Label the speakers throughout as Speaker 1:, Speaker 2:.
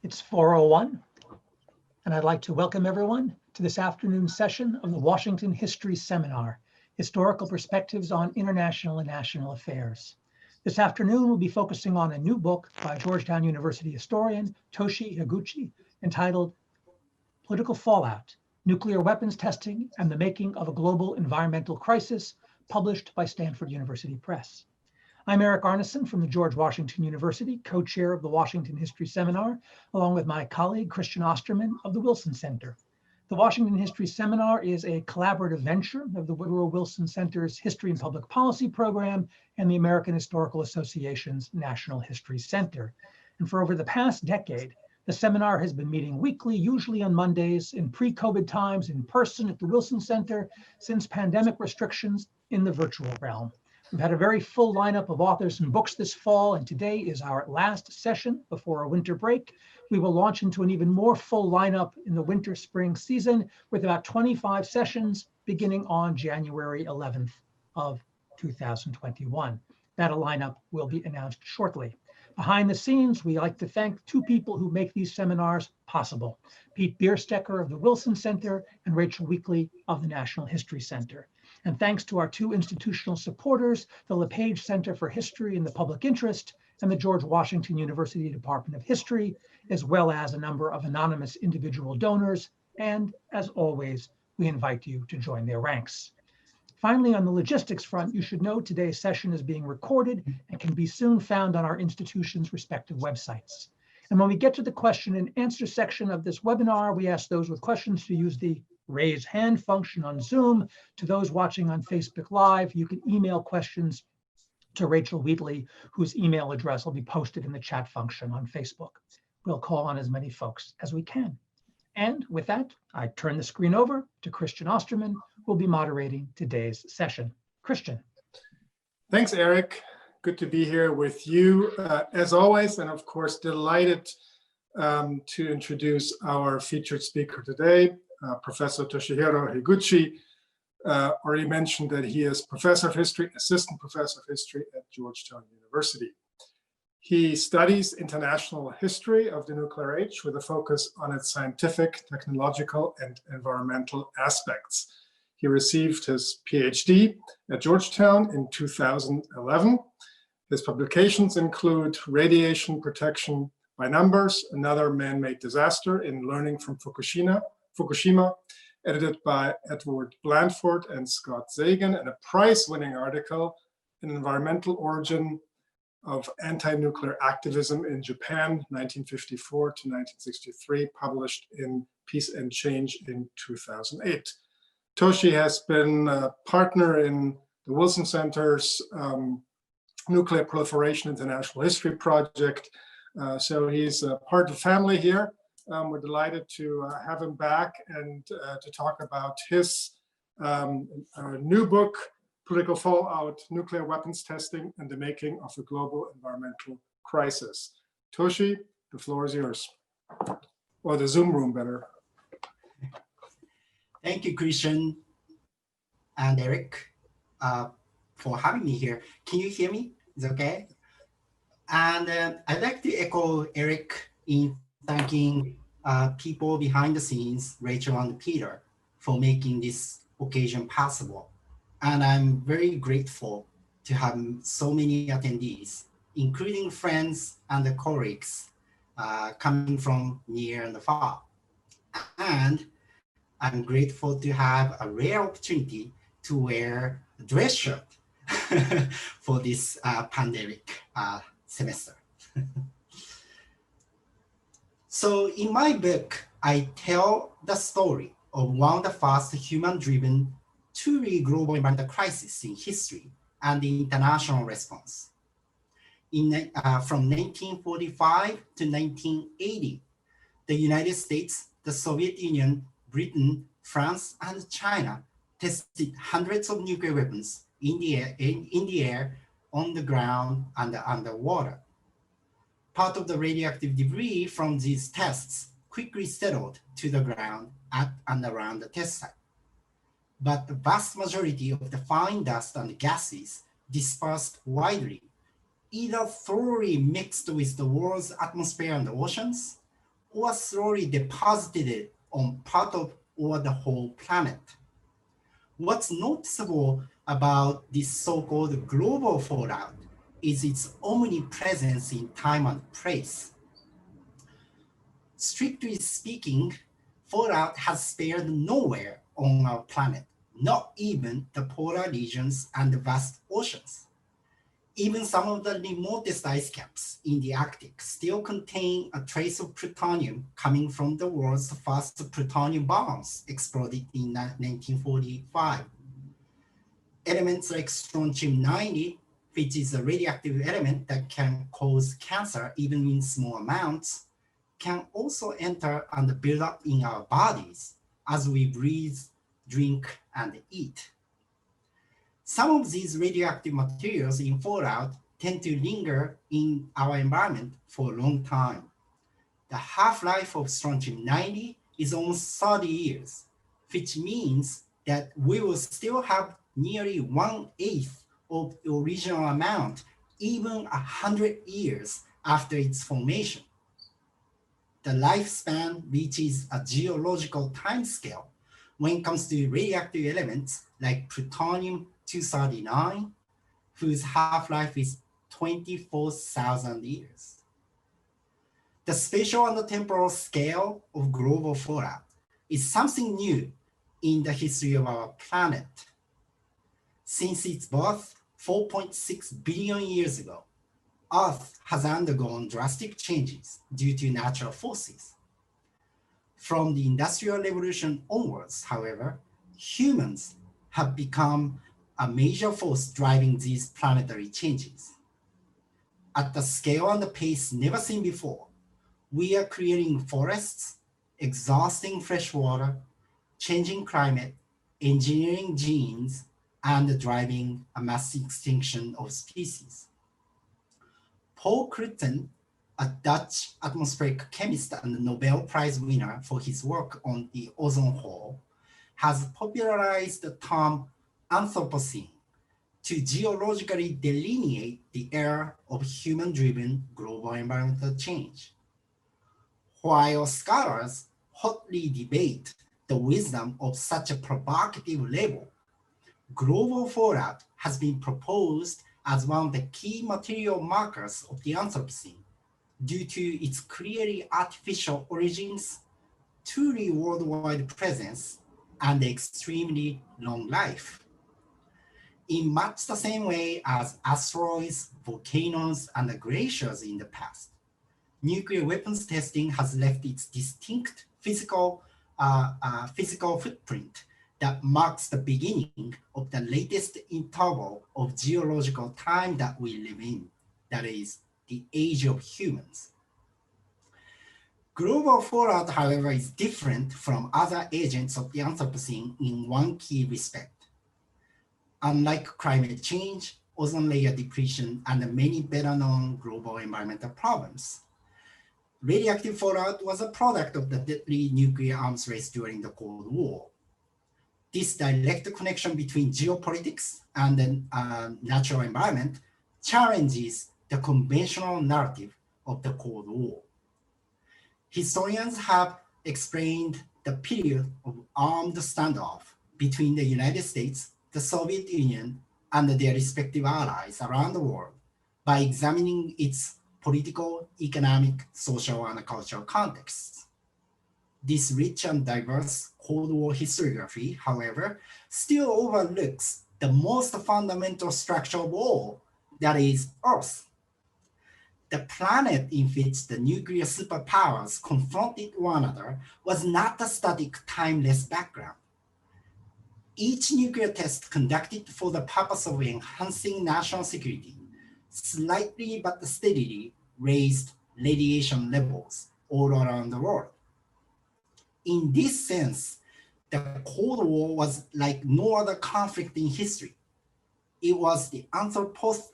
Speaker 1: It's 4:01, and I'd like to welcome everyone to this afternoon session of the Washington History Seminar, Historical Perspectives on International and National Affairs. This afternoon, we'll be focusing on a new book by Georgetown University historian Toshihiro Higuchi entitled Political Fallout, Nuclear Weapons Testing and the Making of a Global Environmental Crisis, published by Stanford University Press. I'm Eric Arneson from the George Washington University, co-chair of the Washington History Seminar, along with my colleague Christian Osterman of the Wilson Center. The Washington History Seminar is a collaborative venture of the Woodrow Wilson Center's History and Public Policy Program and the American Historical Association's National History Center. And for over the past decade, the seminar has been meeting weekly, usually on Mondays, in pre-COVID times in person at the Wilson Center, since pandemic restrictions in the virtual realm. We've had a very full lineup of authors and books this fall, and today is our last session before our winter break. We will launch into an even more full lineup in the winter-spring season with about 25 sessions beginning on January 11th of 2021. That lineup will be announced shortly. Behind the scenes, we like to thank two people who make these seminars possible: Pete Bierstecker of the Wilson Center and Rachel Weekly of the National History Center. And thanks to our two institutional supporters, the LePage Center for History and the Public Interest and the George Washington University Department of History, as well as a number of anonymous individual donors. And as always, we invite you to join their ranks. Finally, on the logistics front, you should know today's session is being recorded and can be soon found on our institution's respective websites. And when we get to the question and answer section of this webinar, we ask those with questions to use the raise hand function on Zoom. To those watching on Facebook Live, you can email questions to Rachel Wheatley, whose email address will be posted in the chat function on Facebook. We'll call on as many folks as we can. And with that, I turn the screen over to Christian Osterman, who will be moderating today's session. Christian.
Speaker 2: Thanks, Eric. Good to be here with you as always, and of course, delighted to introduce our featured speaker today, Professor Toshihiro Higuchi. Already mentioned that he is professor of history, assistant professor of history at Georgetown University. He studies international history of the nuclear age with a focus on its scientific, technological, and environmental aspects. He received his PhD at Georgetown in 2011. His publications include Radiation Protection by Numbers, Another Man-Made Disaster in Learning from Fukushima, edited by Blandford and Scott Sagan, and a prize-winning article, An Environmental Origin of Anti-Nuclear Activism in Japan, 1954 to 1963, published in Peace and Change in 2008. Toshi has been a partner in the Wilson Center's Nuclear Proliferation International History Project, so he's a part of the family here. We're delighted to have him back and to talk about his new book, Political Fallout, Nuclear Weapons Testing and the Making of a Global Environmental Crisis. Toshi, the floor is yours. Or the Zoom room, better.
Speaker 3: Thank you, Christian and Eric, for having me here. Can you hear me? Is it okay? And I'd like to echo Eric in thanking people behind the scenes, Rachel and Peter, for making this occasion possible. And I'm very grateful to have so many attendees, including friends and colleagues coming from near and far. And I'm grateful to have a rare opportunity to wear a dress shirt for this pandemic semester. So in my book, I tell the story of one of the first human-driven truly global environmental crisis in history and the international response. From 1945 to 1980, the United States, the Soviet Union, Britain, France, and China tested hundreds of nuclear weapons in the air, on the ground, and underwater. Part of the radioactive debris from these tests quickly settled to the ground at and around the test site. But the vast majority of the fine dust and gases dispersed widely, either thoroughly mixed with the world's atmosphere and the oceans, or slowly deposited it on part of or the whole planet. What's noticeable about this so-called global fallout is its omnipresence in time and place. Strictly speaking, fallout has spared nowhere on our planet, not even the polar regions and the vast oceans. Even some of the remotest ice caps in the Arctic still contain a trace of plutonium coming from the world's first plutonium bombs exploded in 1945. Elements like strontium-90, which is a radioactive element that can cause cancer even in small amounts, can also enter and build up in our bodies as we breathe, drink, and eat. Some of these radioactive materials in fallout tend to linger in our environment for a long time. The half-life of strontium-90 is almost 30 years, which means that we will still have nearly 1/8 of the original amount even 100 years after its formation. The lifespan reaches a geological timescale when it comes to radioactive elements like plutonium-239, whose half-life is 24,000 years. The spatial and temporal scale of global fallout is something new in the history of our planet. Since its birth 4.6 billion years ago, Earth has undergone drastic changes due to natural forces. From the Industrial Revolution onwards, however, humans have become a major force driving these planetary changes. At the scale and the pace never seen before, we are creating forests, exhausting fresh water, changing climate, engineering genes, and driving a mass extinction of species. Paul Crutzen, a Dutch atmospheric chemist and Nobel Prize winner for his work on the ozone hole, has popularized the term Anthropocene to geologically delineate the era of human-driven global environmental change. While scholars hotly debate the wisdom of such a provocative label, global fallout has been proposed as one of the key material markers of the Anthropocene due to its clearly artificial origins, truly worldwide presence, and extremely long life. In much the same way as asteroids, volcanoes, and glaciers in the past, nuclear weapons testing has left its distinct physical footprint that marks the beginning of the latest interval of geological time that we live in, that is, the age of humans. Global fallout, however, is different from other agents of the Anthropocene in one key respect. Unlike climate change, ozone layer depletion, and many better-known global environmental problems, radioactive fallout was a product of the deadly nuclear arms race during the Cold War. This direct connection between geopolitics and the natural environment challenges the conventional narrative of the Cold War. Historians have explained the period of armed standoff between the United States, the Soviet Union, and their respective allies around the world by examining its political, economic, social, and cultural contexts. This rich and diverse Cold War historiography, however, still overlooks the most fundamental structure of all, that is Earth. The planet in which the nuclear superpowers confronted one another was not a static, timeless background. Each nuclear test conducted for the purpose of enhancing national security slightly but steadily raised radiation levels all around the world. In this sense, the Cold War was like no other conflict in history. It was the Anthropocenic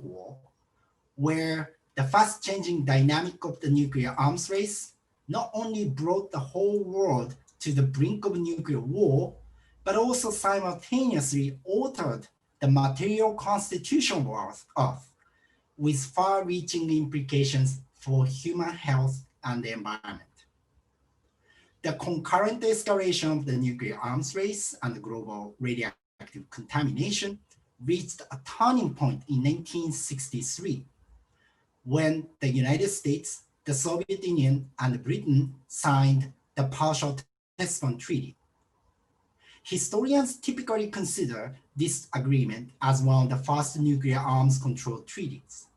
Speaker 3: War, where the fast-changing dynamic of the nuclear arms race not only brought the whole world to the brink of nuclear war, but also simultaneously altered the material constitution of Earth with far-reaching implications for human health and the environment. The concurrent escalation of the nuclear arms race and global radioactive contamination reached a turning point in 1963 when the United States, the Soviet Union, and Britain signed the Partial Test Ban Treaty. Historians typically consider this agreement as one of the first nuclear arms control treaties.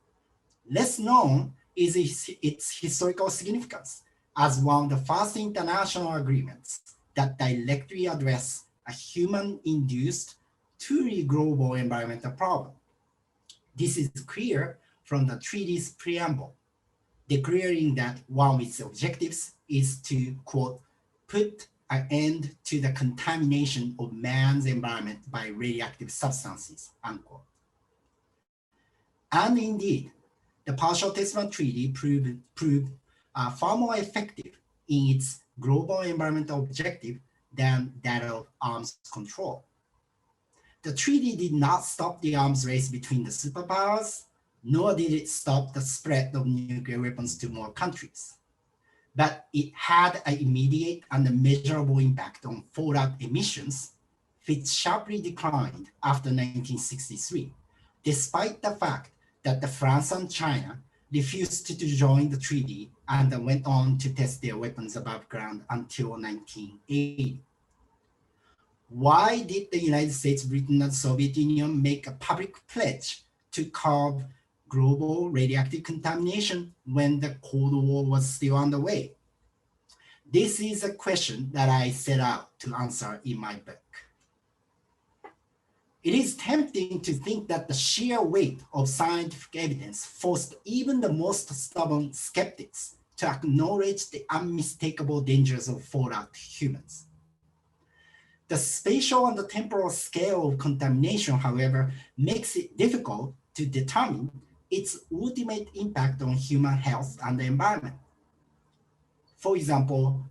Speaker 3: Less known is its historical significance as one of the first international agreements that directly address a human-induced, truly global environmental problem. This is clear from the treaty's preamble, declaring that one of its objectives is to, quote, put an end to the contamination of man's environment by radioactive substances, unquote. And indeed, the Partial Test Ban Treaty proved far more effective in its global environmental objective than that of arms control. The treaty did not stop the arms race between the superpowers, nor did it stop the spread of nuclear weapons to more countries. But it had an immediate and measurable impact on fallout emissions, which sharply declined after 1963, despite the fact that France and China refused to join the treaty and went on to test their weapons above ground until 1980. Why did the United States, Britain, and Soviet Union make a public pledge to curb global radioactive contamination when the Cold War was still underway? This is a question that I set out to answer in my book. It is tempting to think that the sheer weight of scientific evidence forced even the most stubborn skeptics to acknowledge the unmistakable dangers of fallout to humans. The spatial and the temporal scale of contamination, however, makes it difficult to determine its ultimate impact on human health and the environment. For example,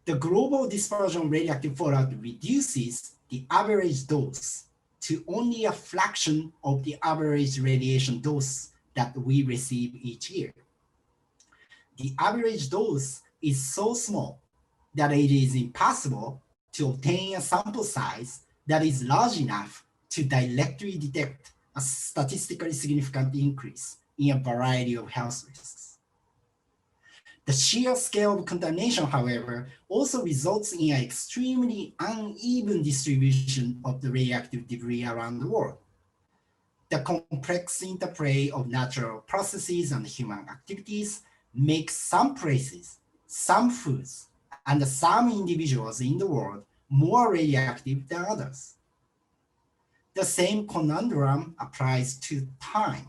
Speaker 3: the global dispersion of radioactive fallout reduces the average dose to only a fraction of the average radiation dose that we receive each year. The average dose is so small that it is impossible to obtain a sample size that is large enough to directly detect a statistically significant increase in a variety of health risks. The sheer scale of contamination, however, also results in an extremely uneven distribution of the radioactive debris around the world. The complex interplay of natural processes and human activities makes some places, some foods, and some individuals in the world more radioactive than others. The same conundrum applies to time.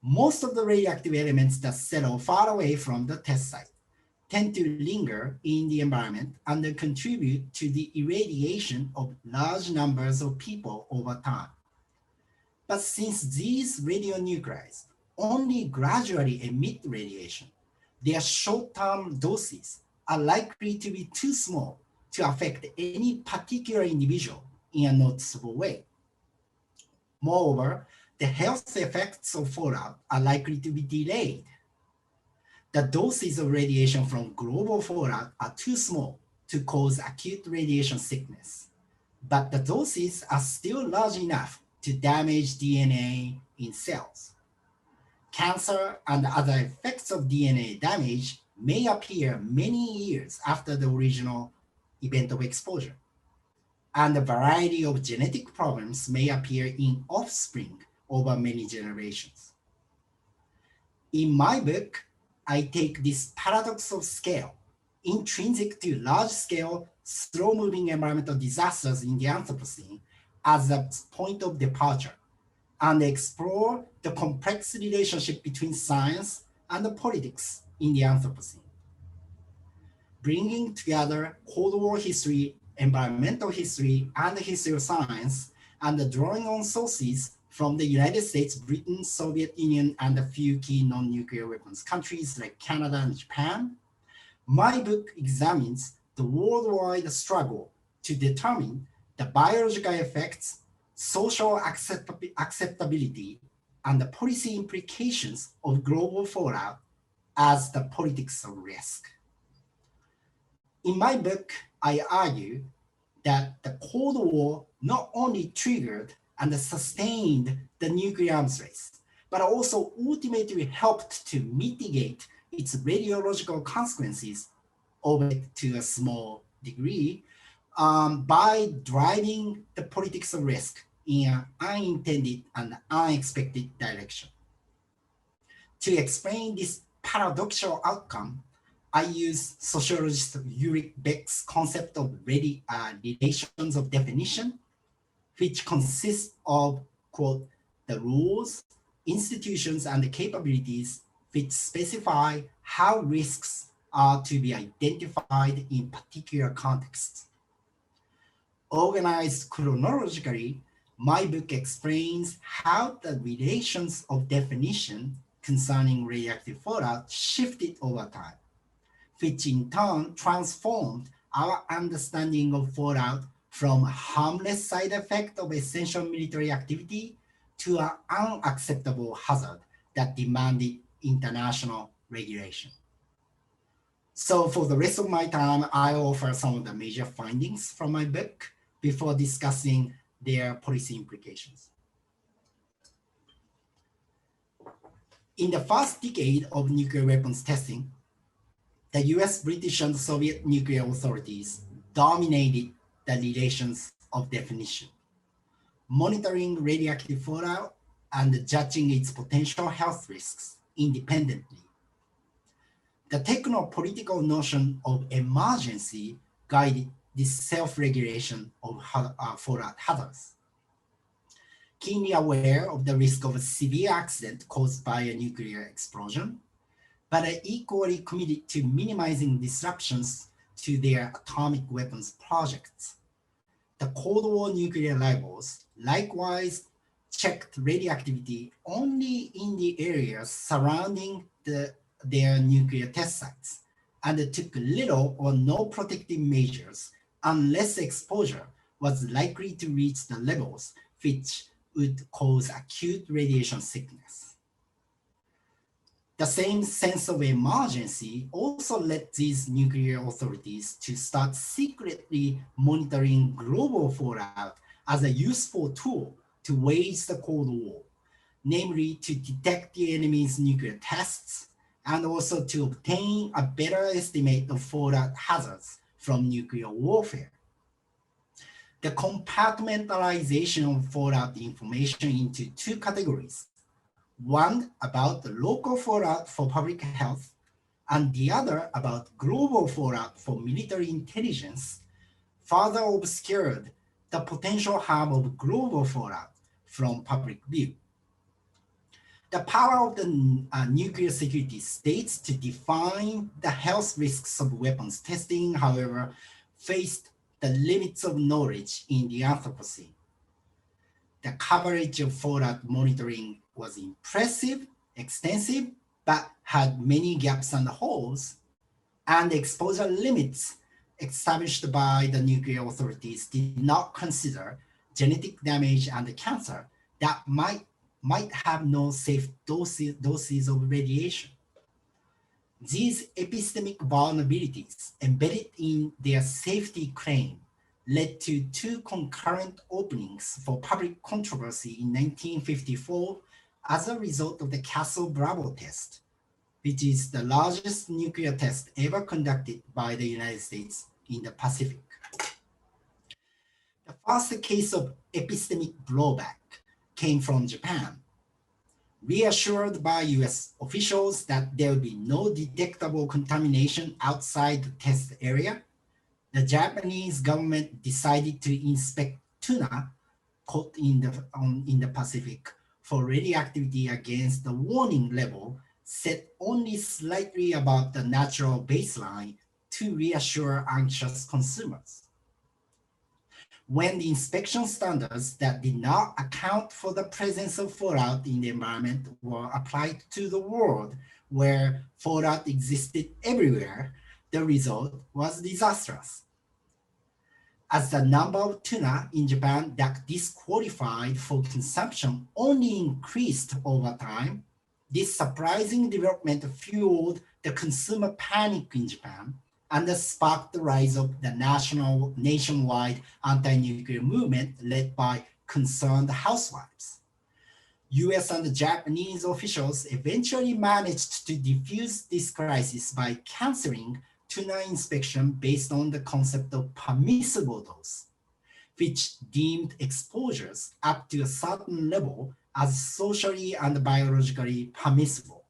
Speaker 3: Most of the radioactive elements that settle far away from the test site tend to linger in the environment and contribute to the irradiation of large numbers of people over time. But since these radionuclides only gradually emit radiation, their short-term doses are likely to be too small to affect any particular individual in a noticeable way. Moreover, the health effects of fallout are likely to be delayed. The doses of radiation from global fallout are too small to cause acute radiation sickness, but the doses are still large enough to damage DNA in cells. Cancer and other effects of DNA damage may appear many years after the original event of exposure, and a variety of genetic problems may appear in offspring over many generations. In my book, I take this paradox of scale, intrinsic to large-scale, slow-moving environmental disasters in the Anthropocene, as a point of departure, and explore the complex relationship between science and the politics in the Anthropocene. Bringing together Cold War history, environmental history, and the history of science, and drawing on sources from the United States, Britain, Soviet Union, and a few key non-nuclear weapons countries like Canada and Japan, my book examines the worldwide struggle to determine the biological effects, social acceptability, and the policy implications of global fallout as the politics of risk. In my book, I argue that the Cold War not only triggered and sustained the nuclear arms race, but also ultimately helped to mitigate its radiological consequences, albeit to a small degree, by driving the politics of risk in an unintended and unexpected direction. To explain this paradoxical outcome, I use sociologist Ulrich Beck's concept of relations of definition, which consists of, quote, the rules, institutions, and the capabilities which specify how risks are to be identified in particular contexts. Organized chronologically, my book explains how the relations of definition concerning radioactive fallout shifted over time, which in turn transformed our understanding of fallout from a harmless side effect of essential military activity to an unacceptable hazard that demanded international regulation. So for the rest of my time, I offer some of the major findings from my book before discussing their policy implications. In the first decade of nuclear weapons testing, the US, British, and Soviet nuclear authorities dominated the relations of definition, monitoring radioactive fallout and judging its potential health risks independently. The techno-political notion of emergency guided this self-regulation of fallout hazards. Keenly aware of the risk of a severe accident caused by a nuclear explosion, but equally committed to minimizing disruptions to their atomic weapons projects. The Cold War nuclear rivals likewise checked radioactivity only in the areas surrounding their nuclear test sites, and took little or no protective measures unless exposure was likely to reach the levels which would cause acute radiation sickness. The same sense of emergency also led these nuclear authorities to start secretly monitoring global fallout as a useful tool to wage the Cold War, namely to detect the enemy's nuclear tests and also to obtain a better estimate of fallout hazards from nuclear warfare. The compartmentalization of fallout information into two categories, one about the local fallout for public health, and the other about global fallout for military intelligence, further obscured the potential harm of global fallout from public view. The power of the nuclear security states to define the health risks of weapons testing, however, faced the limits of knowledge in the Anthropocene. The coverage of fallout monitoring was impressive, extensive, but had many gaps and holes, and the exposure limits established by the nuclear authorities did not consider genetic damage and cancer that might have no safe doses of radiation. These epistemic vulnerabilities embedded in their safety claim led to two concurrent openings for public controversy in 1954 as a result of the Castle Bravo test, which is the largest nuclear test ever conducted by the United States in the Pacific. The first case of epistemic blowback came from Japan. Reassured by US officials that there would be no detectable contamination outside the test area, the Japanese government decided to inspect tuna caught in the Pacific for radioactivity against the warning level set only slightly above the natural baseline to reassure anxious consumers. When the inspection standards that did not account for the presence of fallout in the environment were applied to the world where fallout existed everywhere, the result was disastrous. As the number of tuna in Japan that disqualified for consumption only increased over time, This surprising development fueled the consumer panic in Japan and sparked the rise of the nationwide anti-nuclear movement led by concerned housewives. US and Japanese officials eventually managed to defuse this crisis by canceling tuna inspection based on the concept of permissible dose, which deemed exposures up to a certain level as socially and biologically permissible.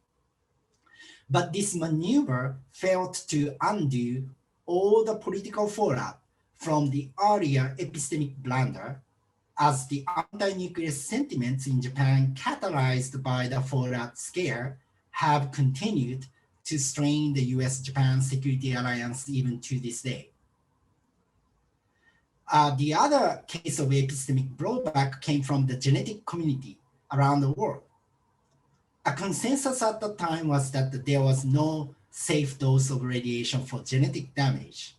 Speaker 3: But this maneuver failed to undo all the political fallout from the earlier epistemic blunder, as the anti-nuclear sentiments in Japan catalyzed by the fallout scare have continued to strain the US-Japan security alliance even to this day. The other case of epistemic blowback came from the genetic community around the world. A consensus at the time was that there was no safe dose of radiation for genetic damage,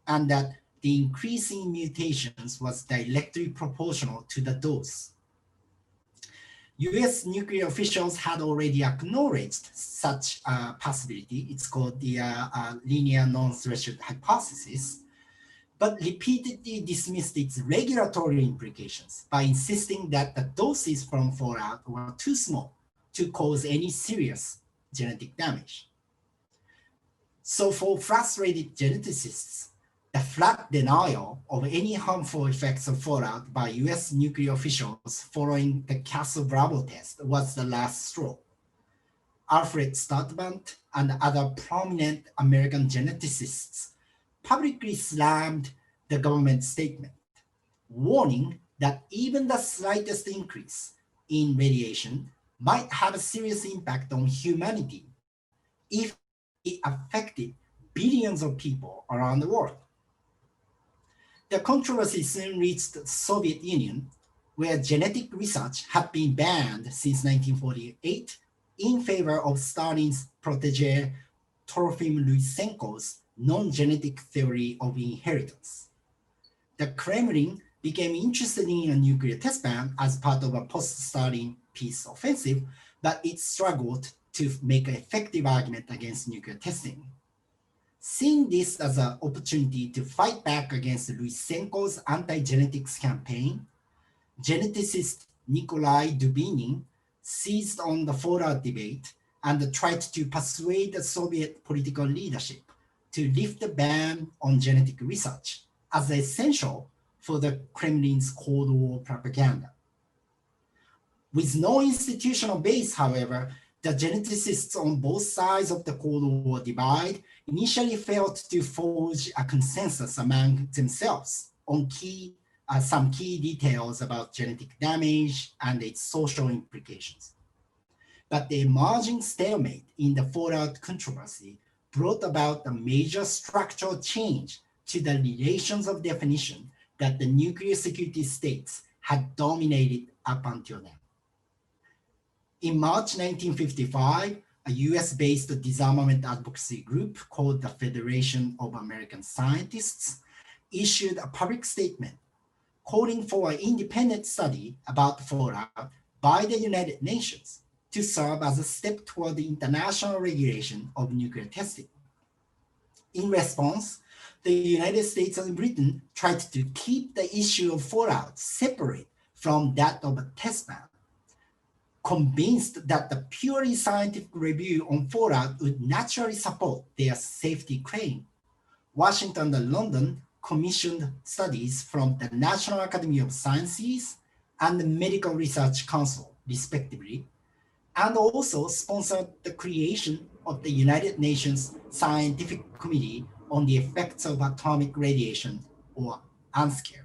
Speaker 3: and that the increase in mutations was directly proportional to the dose. US nuclear officials had already acknowledged such a possibility. It's called the linear non-threshold hypothesis, but repeatedly dismissed its regulatory implications by insisting that the doses from fallout were too small to cause any serious genetic damage. So for frustrated geneticists, the flat denial of any harmful effects of fallout by US nuclear officials following the Castle Bravo test was the last straw. Alfred Stadtband and other prominent American geneticists publicly slammed the government statement, warning that even the slightest increase in radiation might have a serious impact on humanity if it affected billions of people around the world. The controversy soon reached the Soviet Union, where genetic research had been banned since 1948 in favor of Stalin's protege Trofim Lysenko's non-genetic theory of inheritance. The Kremlin became interested in a nuclear test ban as part of a post-Stalin peace offensive, but it struggled to make an effective argument against nuclear testing. Seeing this as an opportunity to fight back against Lysenko's anti-genetics campaign, geneticist Nikolai Dubinin seized on the fallout debate and tried to persuade the Soviet political leadership to lift the ban on genetic research as essential for the Kremlin's Cold War propaganda. With no institutional base, however, the geneticists on both sides of the Cold War divide initially failed to forge a consensus among themselves on some key details about genetic damage and its social implications. But the emerging stalemate in the fallout controversy brought about a major structural change to the relations of definition that the nuclear security states had dominated up until then. In March 1955, a US-based disarmament advocacy group called the Federation of American Scientists issued a public statement calling for an independent study about fallout by the United Nations to serve as a step toward the international regulation of nuclear testing. In response, the United States and Britain tried to keep the issue of fallout separate from that of a test ban, convinced that the purely scientific review on fallout would naturally support their safety claim. Washington and London commissioned studies from the National Academy of Sciences and the Medical Research Council, respectively, and also sponsored the creation of the United Nations Scientific Committee on the Effects of Atomic Radiation, or UNSCEAR.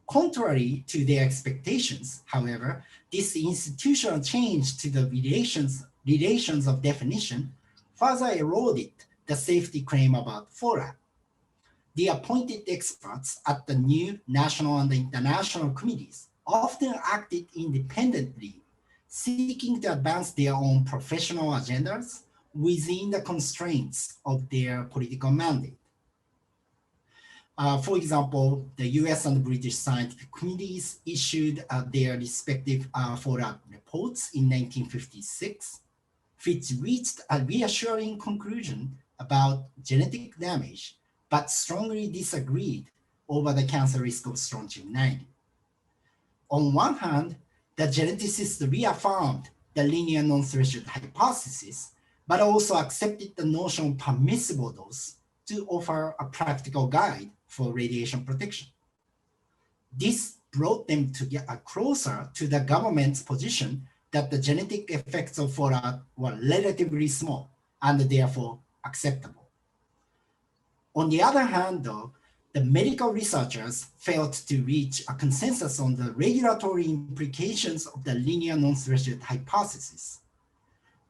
Speaker 3: Contrary to their expectations, however, this institutional change to the relations of definition further eroded the safety claim about fallout. The appointed experts at the new national and international committees often acted independently, seeking to advance their own professional agendas within the constraints of their political mandate. For example, the US and British scientific committees issued their respective fallout reports in 1956, which reached a reassuring conclusion about genetic damage, but strongly disagreed over the cancer risk of strontium-90. On one hand, the geneticists reaffirmed the linear non-threshold hypothesis, but also accepted the notion of permissible dose to offer a practical guide for radiation protection. This brought them to get closer to the government's position that the genetic effects of fallout were relatively small and therefore acceptable. On the other hand, though, the medical researchers failed to reach a consensus on the regulatory implications of the linear non-threshold hypothesis.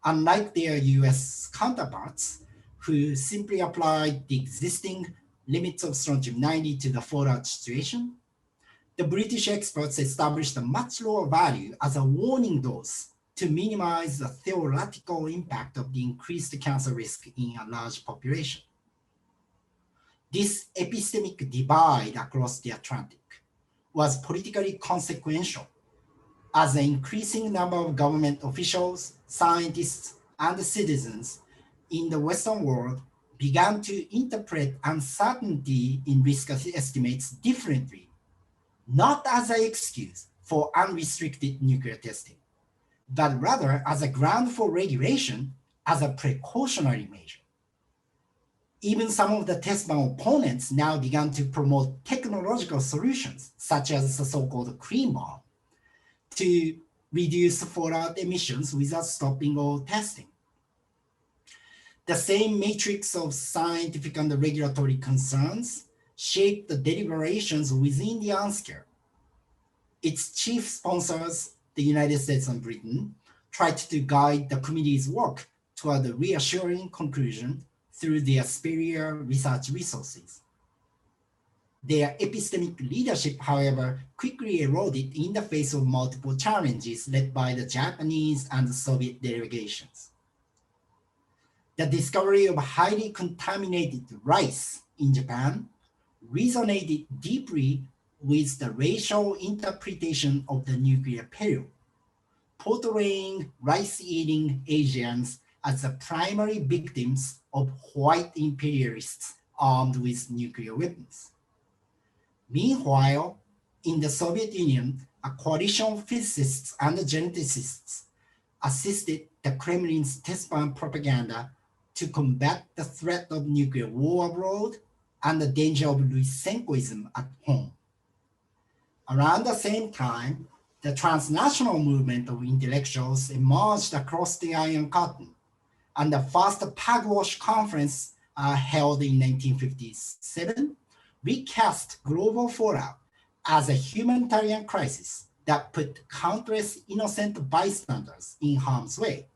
Speaker 3: Unlike their US counterparts, who simply applied the existing limits of strontium-90 to the fallout situation, the British experts established a much lower value as a warning dose to minimize the theoretical impact of the increased cancer risk in a large population. This epistemic divide across the Atlantic was politically consequential, as an increasing number of government officials, scientists, and citizens in the Western world began to interpret uncertainty in risk estimates differently, not as an excuse for unrestricted nuclear testing, but rather as a ground for regulation as a precautionary measure. Even some of the test ban opponents now began to promote technological solutions, such as the so-called clean bomb, to reduce fallout emissions without stopping all testing. The same matrix of scientific and regulatory concerns shaped the deliberations within the UNSCEAR. Its chief sponsors, the United States and Britain, tried to guide the committee's work toward a reassuring conclusion through their superior research resources. Their epistemic leadership, however, quickly eroded in the face of multiple challenges led by the Japanese and the Soviet delegations. The discovery of highly contaminated rice in Japan resonated deeply with the racial interpretation of the nuclear peril, portraying rice-eating Asians as the primary victims of white imperialists armed with nuclear weapons. Meanwhile, in the Soviet Union, a coalition of physicists and geneticists assisted the Kremlin's test ban propaganda to combat the threat of nuclear war abroad and the danger of Lysenkoism at home. Around the same time, the transnational movement of intellectuals emerged across the Iron Curtain, and the first Pugwash Conference held in 1957 recast global fallout as a humanitarian crisis that put countless innocent bystanders in harm's way.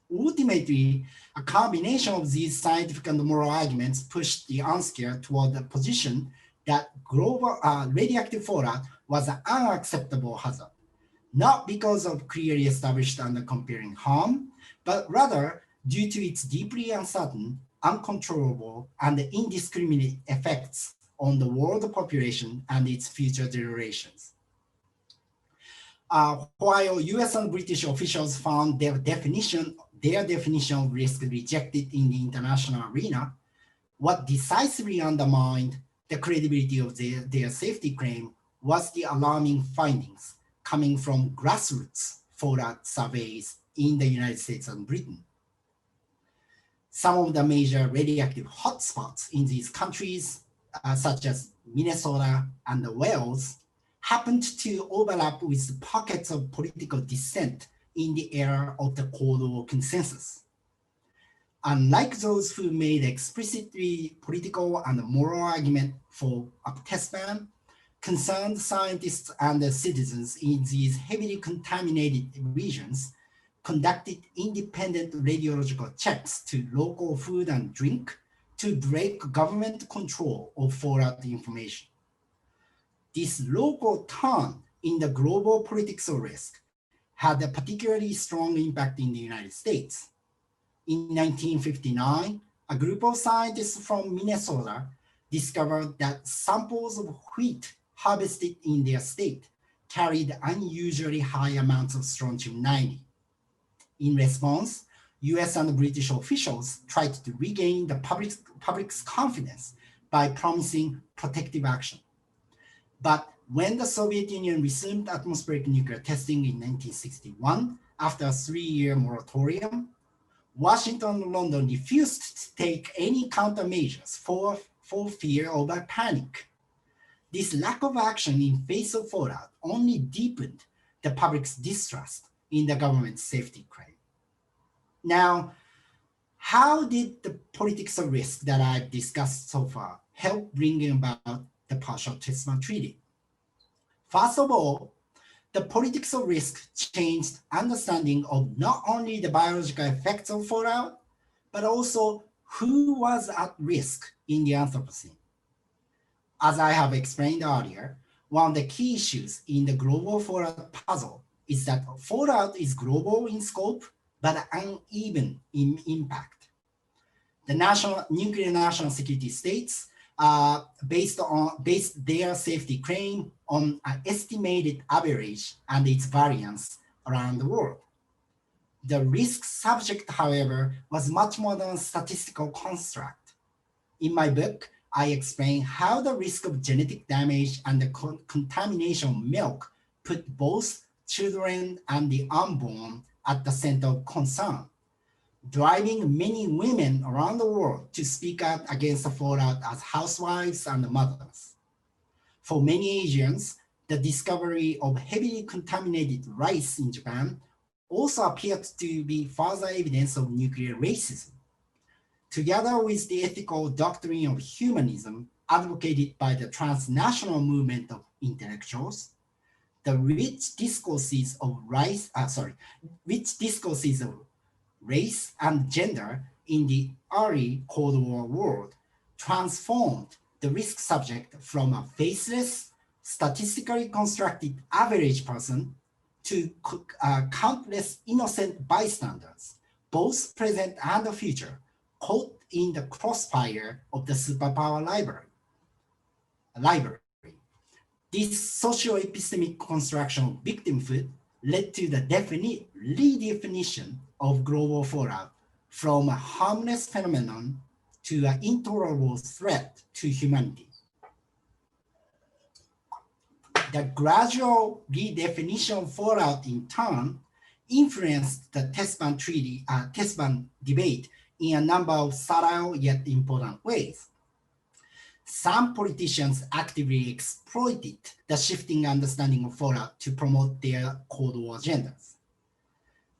Speaker 3: Ultimately, a combination of these scientific and moral arguments pushed the UNSCEAR toward the position that global radioactive fallout was an unacceptable hazard, not because of clearly established and compelling harm, but rather due to its deeply uncertain, uncontrollable, and indiscriminate effects on the world population and its future generations. While US and British officials found their definition of risk rejected in the international arena, what decisively undermined the credibility of their safety claim was the alarming findings coming from grassroots fallout surveys in the United States and Britain. Some of the major radioactive hotspots in these countries, such as Minnesota and Wales, happened to overlap with pockets of political dissent in the era of the Cold War consensus. Unlike those who made explicitly political and moral argument for a test ban, concerned scientists and citizens in these heavily contaminated regions conducted independent radiological checks to local food and drink to break government control of fallout information. This local turn in the global politics of risk had a particularly strong impact in the United States. In 1959, a group of scientists from Minnesota discovered that samples of wheat harvested in their state carried unusually high amounts of strontium-90. In response, US and British officials tried to regain the public's confidence by promising protective action. But when the Soviet Union resumed atmospheric nuclear testing in 1961, after a 3-year moratorium, Washington and London refused to take any countermeasures for fear of a panic. This lack of action in face of fallout only deepened the public's distrust in the government's safety claim. Now, how did the politics of risk that I've discussed so far help bring about the partial test ban treaty? First of all, the politics of risk changed understanding of not only the biological effects of fallout, but also who was at risk in the Anthropocene. As I have explained earlier, one of the key issues in the global fallout puzzle is that fallout is global in scope, but uneven in impact. The nuclear national security states based their safety claim on an estimated average and its variance around the world. The risk subject, however, was much more than a statistical construct. In my book, I explain how the risk of genetic damage and the contamination of milk put both children and the unborn at the center of concern, driving many women around the world to speak out against the fallout as housewives and mothers. For many Asians, the discovery of heavily contaminated rice in Japan also appeared to be further evidence of nuclear racism. Together with the ethical doctrine of humanism advocated by the transnational movement of intellectuals, the rich discourses of race and gender in the early Cold War world transformed the risk subject from a faceless, statistically constructed average person to countless innocent bystanders, both present and future, caught in the crossfire of the superpower library. This socio-epistemic construction of victimhood led to the redefinition of global fallout from a harmless phenomenon to an intolerable threat to humanity. The gradual redefinition of fallout in turn influenced the test ban debate in a number of subtle yet important ways. Some politicians actively exploited the shifting understanding of fallout to promote their Cold War agendas.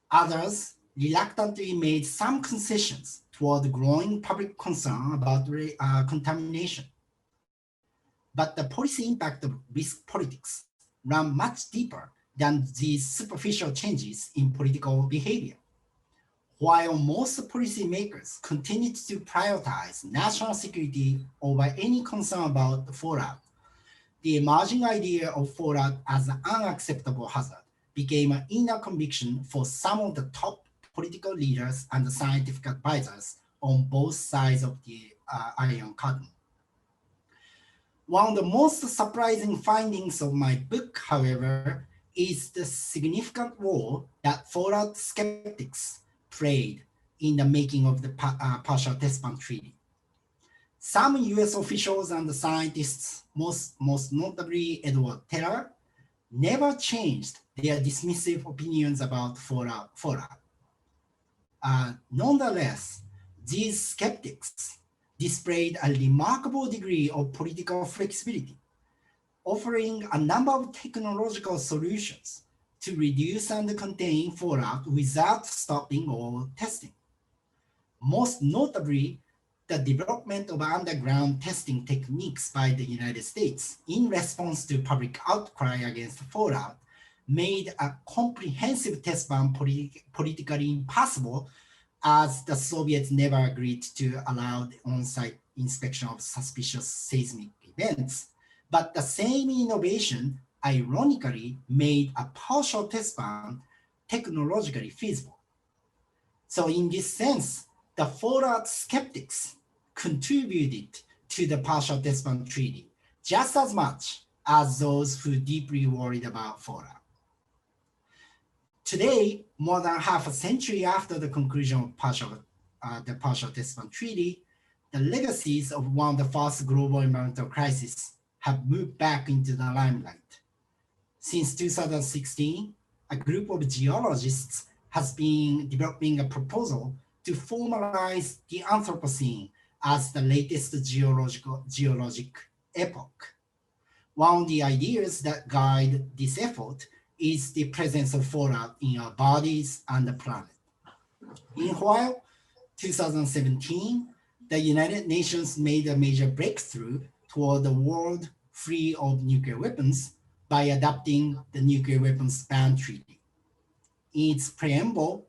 Speaker 3: Others reluctantly made some concessions toward growing public concern about contamination. But the policy impact of risk politics ran much deeper than these superficial changes in political behavior. While most policymakers continued to prioritize national security over any concern about fallout, the emerging idea of fallout as an unacceptable hazard became an inner conviction for some of the top political leaders and scientific advisors on both sides of the Iron Curtain. One of the most surprising findings of my book, however, is the significant role that fallout skeptics played in the making of the partial test ban treaty. Some US officials and scientists, most notably Edward Teller, never changed their dismissive opinions about fallout. Nonetheless, these skeptics displayed a remarkable degree of political flexibility, offering a number of technological solutions to reduce and contain fallout without stopping or testing. Most notably, the development of underground testing techniques by the United States in response to public outcry against fallout made a comprehensive test ban politically impossible, as the Soviets never agreed to allow the on-site inspection of suspicious seismic events. But the same innovation ironically made a partial test ban technologically feasible. So in this sense, the fallout skeptics contributed to the partial test ban treaty, just as much as those who deeply worried about fallout. Today, more than half a century after the conclusion of the partial test ban treaty, the legacies of one of the first global environmental crises have moved back into the limelight. Since 2016, a group of geologists has been developing a proposal to formalize the Anthropocene as the latest geologic epoch. One of the ideas that guide this effort is the presence of fallout in our bodies and the planet. Meanwhile, 2017, the United Nations made a major breakthrough toward a world free of nuclear weapons by adopting the Nuclear Weapons Ban Treaty. In its preamble,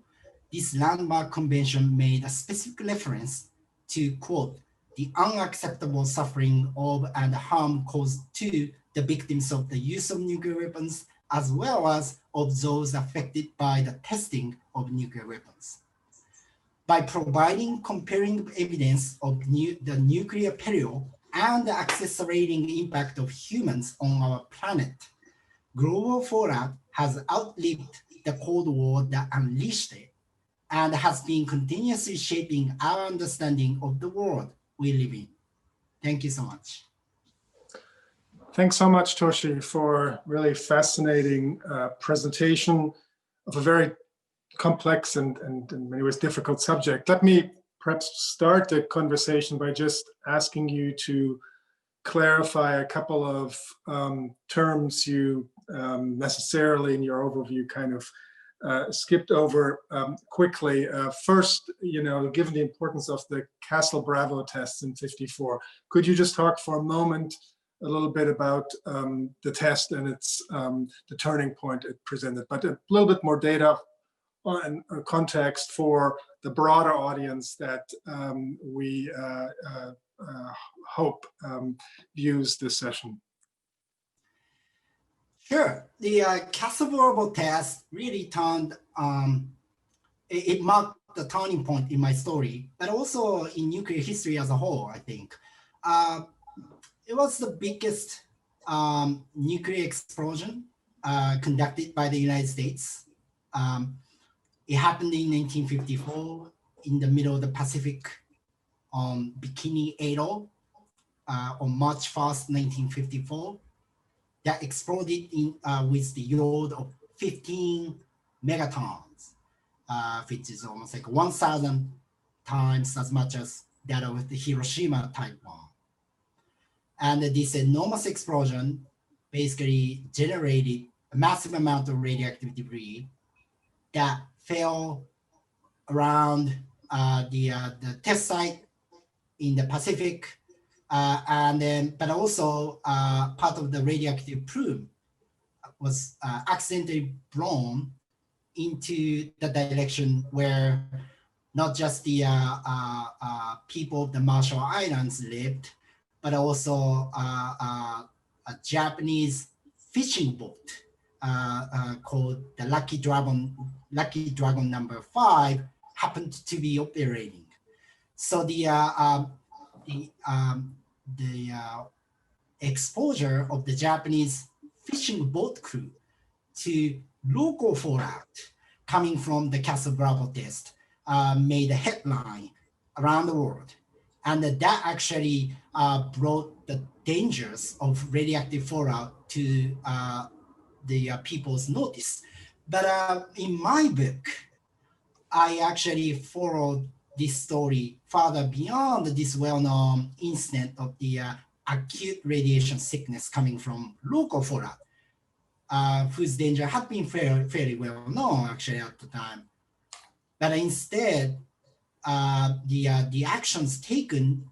Speaker 3: this landmark convention made a specific reference to, quote, the unacceptable suffering of and harm caused to the victims of the use of nuclear weapons, as well as of those affected by the testing of nuclear weapons. By providing compelling evidence of the nuclear peril and the accelerating impact of humans on our planet, global fallout has outlived the Cold War that unleashed it and has been continuously shaping our understanding of the world we live in. Thank you so much.
Speaker 2: Thanks so much, Toshi, for really fascinating presentation of a very complex and in many ways difficult subject. Let me perhaps start the conversation by just asking you to clarify a couple of terms you necessarily in your overview kind of skipped over quickly. First, given the importance of the Castle Bravo tests in '54, could you just talk for a moment a little bit about the test and its the turning point it presented, but a little bit more data and context for the broader audience that we hope views this session.
Speaker 3: Sure. The Castle Bravo test really turned, it marked the turning point in my story, but also in nuclear history as a whole, I think. It was the biggest nuclear explosion conducted by the United States. It happened in 1954 in the middle of the Pacific on Bikini Atoll on March 1st, 1954. That exploded with the load of 15 megatons, which is almost like 1,000 times as much as that of the Hiroshima type bomb. And this enormous explosion basically generated a massive amount of radioactive debris that fell around the test site in the Pacific, but also part of the radioactive plume was accidentally blown into the direction where not just the people of the Marshall Islands lived, but also a Japanese fishing boat called the Lucky Dragon number 5 happened to be operating. So the exposure of the Japanese fishing boat crew to local fallout coming from the Castle Bravo test made a headline around the world. And that actually brought the dangers of radioactive fallout to the people's notice. But in my book, I actually followed this story further beyond this well-known incident of the acute radiation sickness coming from local fallout, whose danger had been fairly well known actually at the time. But instead, the actions taken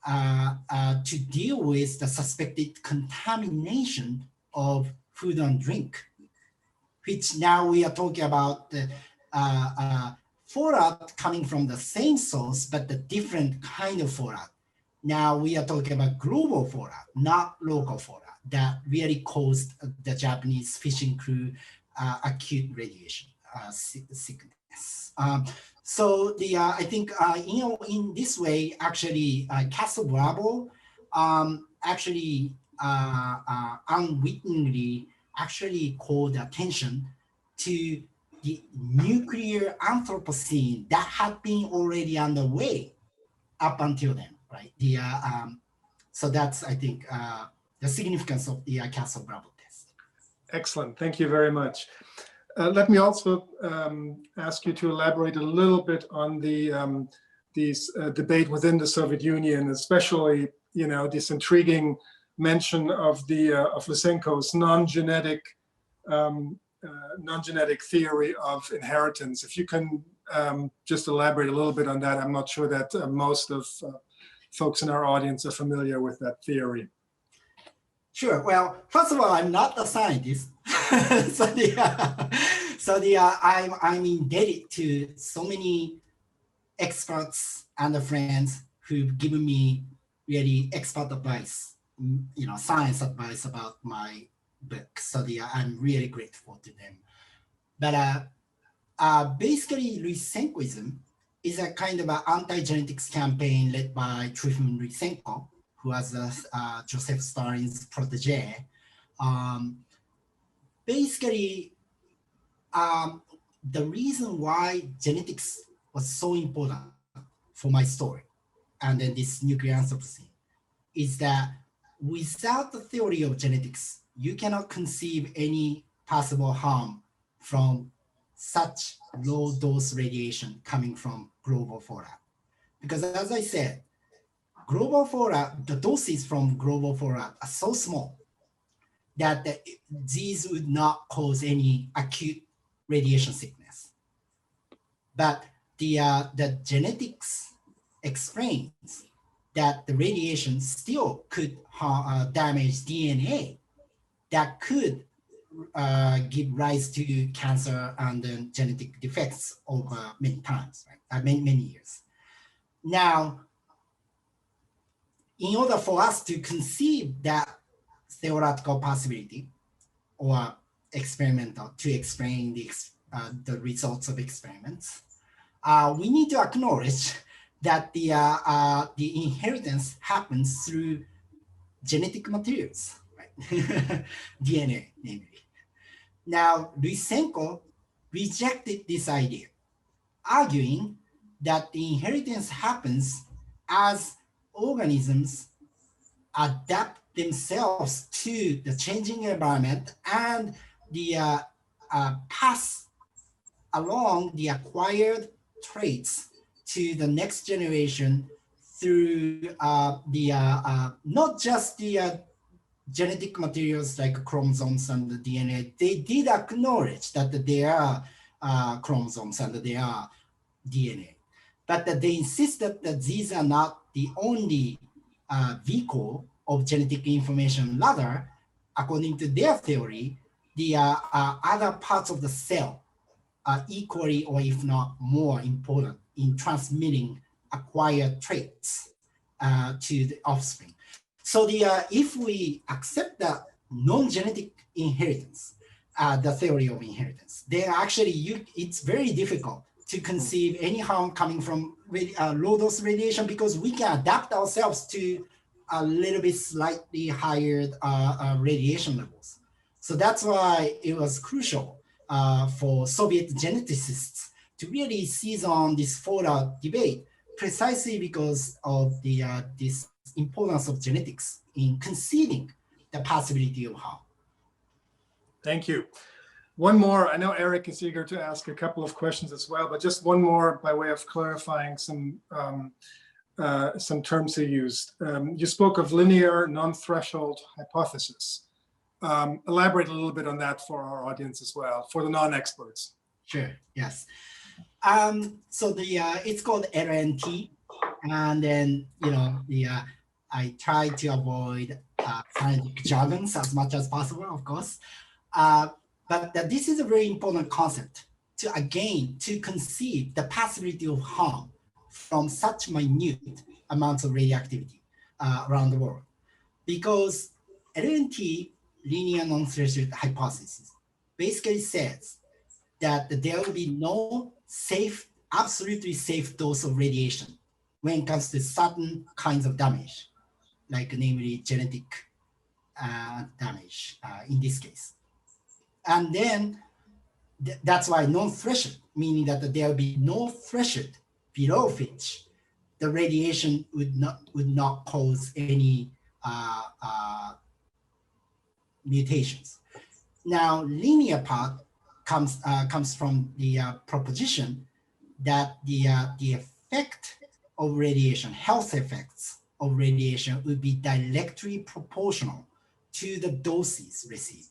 Speaker 3: to deal with the suspected contamination of food and drink, which now we are talking about the fallout coming from the same source, but the different kind of fallout. Now we are talking about global fallout, not local fallout, that really caused the Japanese fishing crew acute radiation sickness. So I think in this way, actually, Castle Bravo actually unwittingly actually called attention to the nuclear Anthropocene that had been already underway up until then, right? So that's, I think, the significance of the Castle-Bravo test.
Speaker 2: Excellent, thank you very much. Let me also ask you to elaborate a little bit on the debate within the Soviet Union, especially, you know, this intriguing mention of Lysenko's non-genetic theory of inheritance. If you can just elaborate a little bit on that. I'm not sure that most of folks in our audience are familiar with that theory.
Speaker 3: Sure. Well, first of all, I'm not a scientist, I'm indebted to so many experts and friends who've given me really expert advice, you know, science advice about my book. So I'm really grateful to them. But basically, Lysenkoism is a kind of an anti-genetics campaign led by Trofim Lysenko, who was Joseph Stalin's protege. Basically, the reason why genetics was so important for my story and then this nuclear Anthropocene is that without the theory of genetics, you cannot conceive any possible harm from such low dose radiation coming from global fallout. Because as I said, global fallout, the doses from global fallout are so small that these would not cause any acute radiation sickness. But the genetics explains that the radiation still could damage DNA that could give rise to cancer and then genetic defects over many times, right? Many years. Now, in order for us to conceive that theoretical possibility or experimental to explain the results of experiments, we need to acknowledge that the inheritance happens through genetic materials, right? DNA, namely. Now, Lysenko rejected this idea, arguing that the inheritance happens as organisms adapt themselves to the changing environment and the pass along the acquired traits to the next generation through not just the genetic materials like chromosomes and the DNA. They did acknowledge that there are chromosomes and there are DNA, but that they insisted that these are not the only vehicle of genetic information. Rather, according to their theory, the other parts of the cell are equally or if not more important in transmitting acquired traits to the offspring. So if we accept the non-genetic inheritance, the theory of inheritance, then actually it's very difficult to conceive any harm coming from low dose radiation because we can adapt ourselves to a little bit slightly higher radiation levels. So that's why it was crucial for Soviet geneticists to really seize on this fallout debate, precisely because of this importance of genetics in conceiving the possibility of harm.
Speaker 2: Thank you. One more, I know Eric is eager to ask a couple of questions as well, but just one more by way of clarifying some terms you used. You spoke of linear non-threshold hypothesis. Elaborate a little bit on that for our audience as well, for the non-experts.
Speaker 3: Sure, yes. So it's called LNT, and then I try to avoid scientific jargons as much as possible, of course. But this is a very important concept to conceive the possibility of harm from such minute amounts of radioactivity around the world. Because LNT, linear non-threshold hypothesis, basically says that there will be no safe, absolutely safe dose of radiation when it comes to certain kinds of damage like namely genetic damage in this case. And then that's why non-threshold, meaning that there will be no threshold below which the radiation would not cause any mutations. Now, linear part comes from the proposition that the effect of radiation, health effects of radiation, would be directly proportional to the doses received.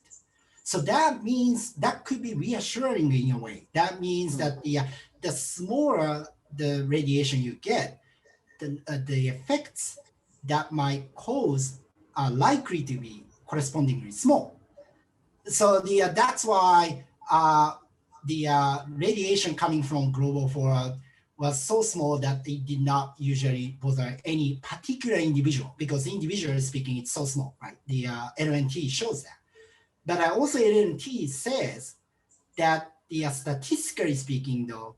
Speaker 3: So that means that could be reassuring in a way. That means that the smaller the radiation you get, the effects that might cause are likely to be correspondingly small. So that's why the radiation coming from global fallout was so small that it did not usually bother any particular individual, because individually speaking, it's so small, right? The LNT shows that. But also LNT says that statistically speaking, though,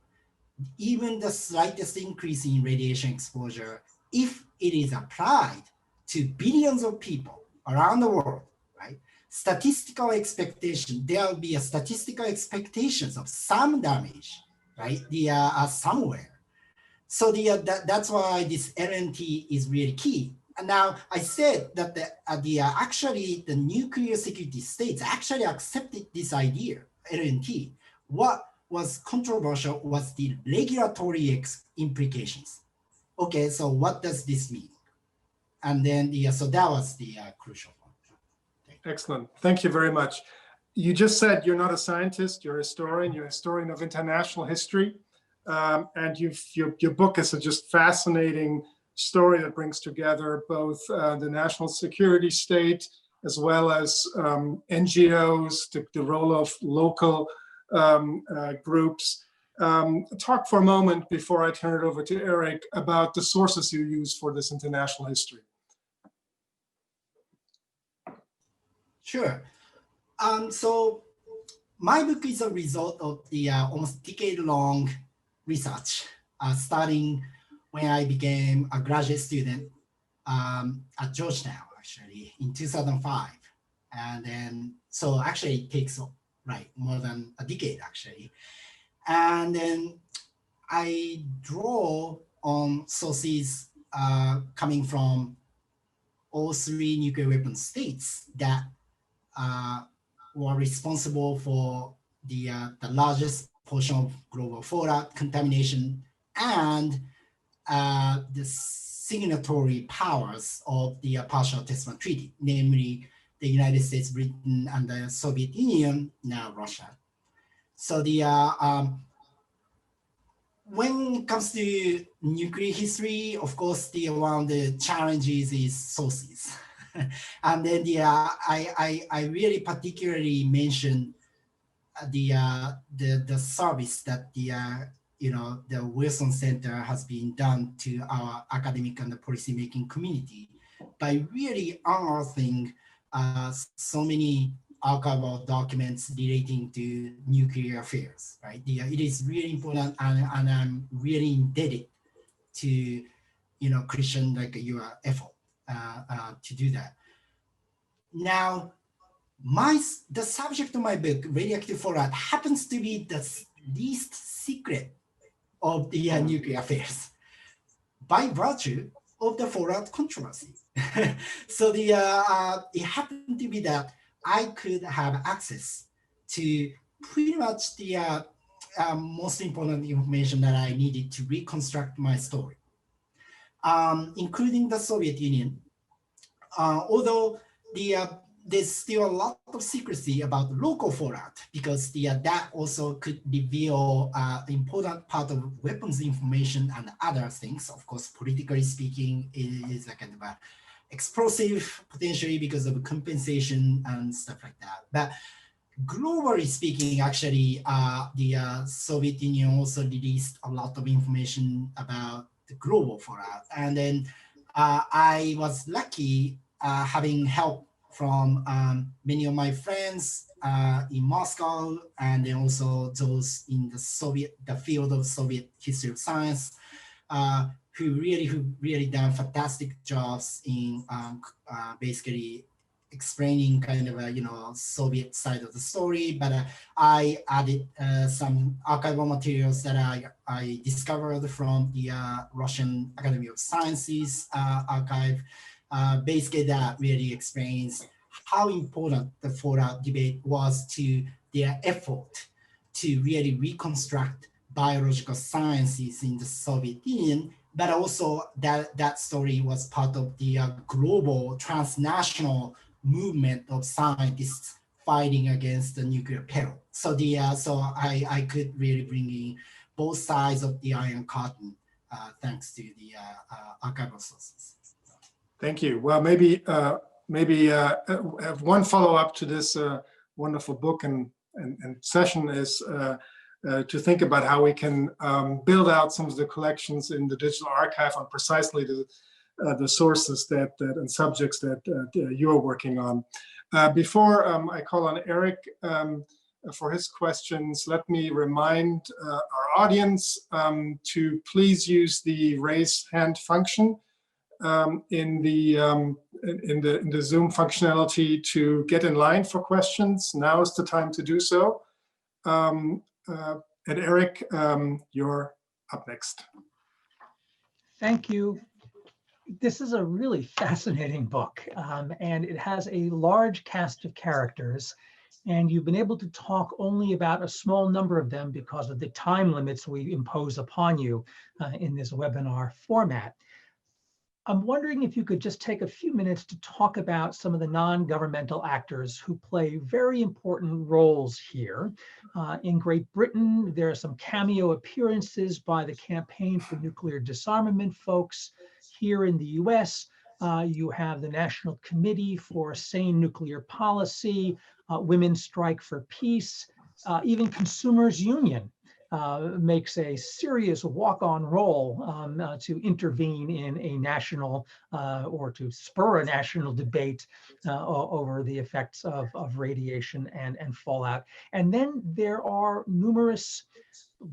Speaker 3: even the slightest increase in radiation exposure, if it is applied to billions of people around the world, right? Statistical expectation, there will be a statistical expectations of some damage, right? Somewhere. So that's why this LNT is really key. And now I said that actually the nuclear security states actually accepted this idea, LNT. What was controversial was the regulatory implications. Okay, so what does this mean? And then so that was the crucial one.
Speaker 2: Excellent, thank you very much. You just said you're not a scientist, you're a historian. You're a historian of international history. And your book is a just fascinating story that brings together both the national security state as well as NGOs, the role of local groups. Talk for a moment before I turn it over to Eric about the sources you use for this international history.
Speaker 3: Sure. So my book is a result of the almost decade-long research, starting when I became a graduate student at Georgetown, actually, in 2005. And then, so actually it takes, more than a decade, actually. And then I draw on sources coming from all three nuclear weapon states that were responsible for the largest portion of global fallout, contamination, and the signatory powers of the partial test ban treaty, namely the United States, Britain, and the Soviet Union, now Russia. So when it comes to nuclear history, of course, one of the challenges is sources. And then I really particularly mentioned the service that the Wilson Center has been done to our academic and the policymaking community by really unearthing so many archival documents relating to nuclear affairs, right? It is really important, and I'm really indebted to Christian, like your effort to do that. Now, the subject of my book, Radioactive Fallout, happens to be the least secret of the nuclear affairs by virtue of the fallout controversy. So it happened to be that I could have access to pretty much the most important information that I needed to reconstruct my story, including the Soviet Union. Although there's still a lot of secrecy about local fallout, because that also could reveal important part of weapons information and other things. Of course, politically speaking, it is a kind of a explosive potentially because of compensation and stuff like that. But globally speaking, actually, the Soviet Union also released a lot of information about the global fallout. And then I was lucky having help from many of my friends in Moscow, and then also those in the field of Soviet history of science, who really done fantastic jobs in basically explaining kind of a Soviet side of the story. But I added some archival materials that I discovered from the Russian Academy of Sciences archive. Basically, that really explains how important the Fallout debate was to their effort to really reconstruct biological sciences in the Soviet Union, but also that story was part of the global transnational movement of scientists fighting against the nuclear peril. So I could really bring in both sides of the Iron Curtain thanks to the archival sources.
Speaker 2: Thank you. Well, maybe have one follow-up to this wonderful book and session is to think about how we can build out some of the collections in the digital archive on precisely the sources and subjects that you are working on. Before I call on Eric for his questions, let me remind our audience to please use the raise hand function in the Zoom functionality to get in line for questions. Now is the time to do so. And Eric, you're up next.
Speaker 1: Thank you. This is a really fascinating book, and it has a large cast of characters, and you've been able to talk only about a small number of them because of the time limits we impose upon you in this webinar format. I'm wondering if you could just take a few minutes to talk about some of the non-governmental actors who play very important roles here. In Great Britain, there are some cameo appearances by the Campaign for Nuclear Disarmament folks. Here in the US, you have the National Committee for Sane Nuclear Policy, Women Strike for Peace, even Consumers Union makes a serious walk-on role to intervene in a national or to spur a national debate over the effects of radiation and fallout. And then there are numerous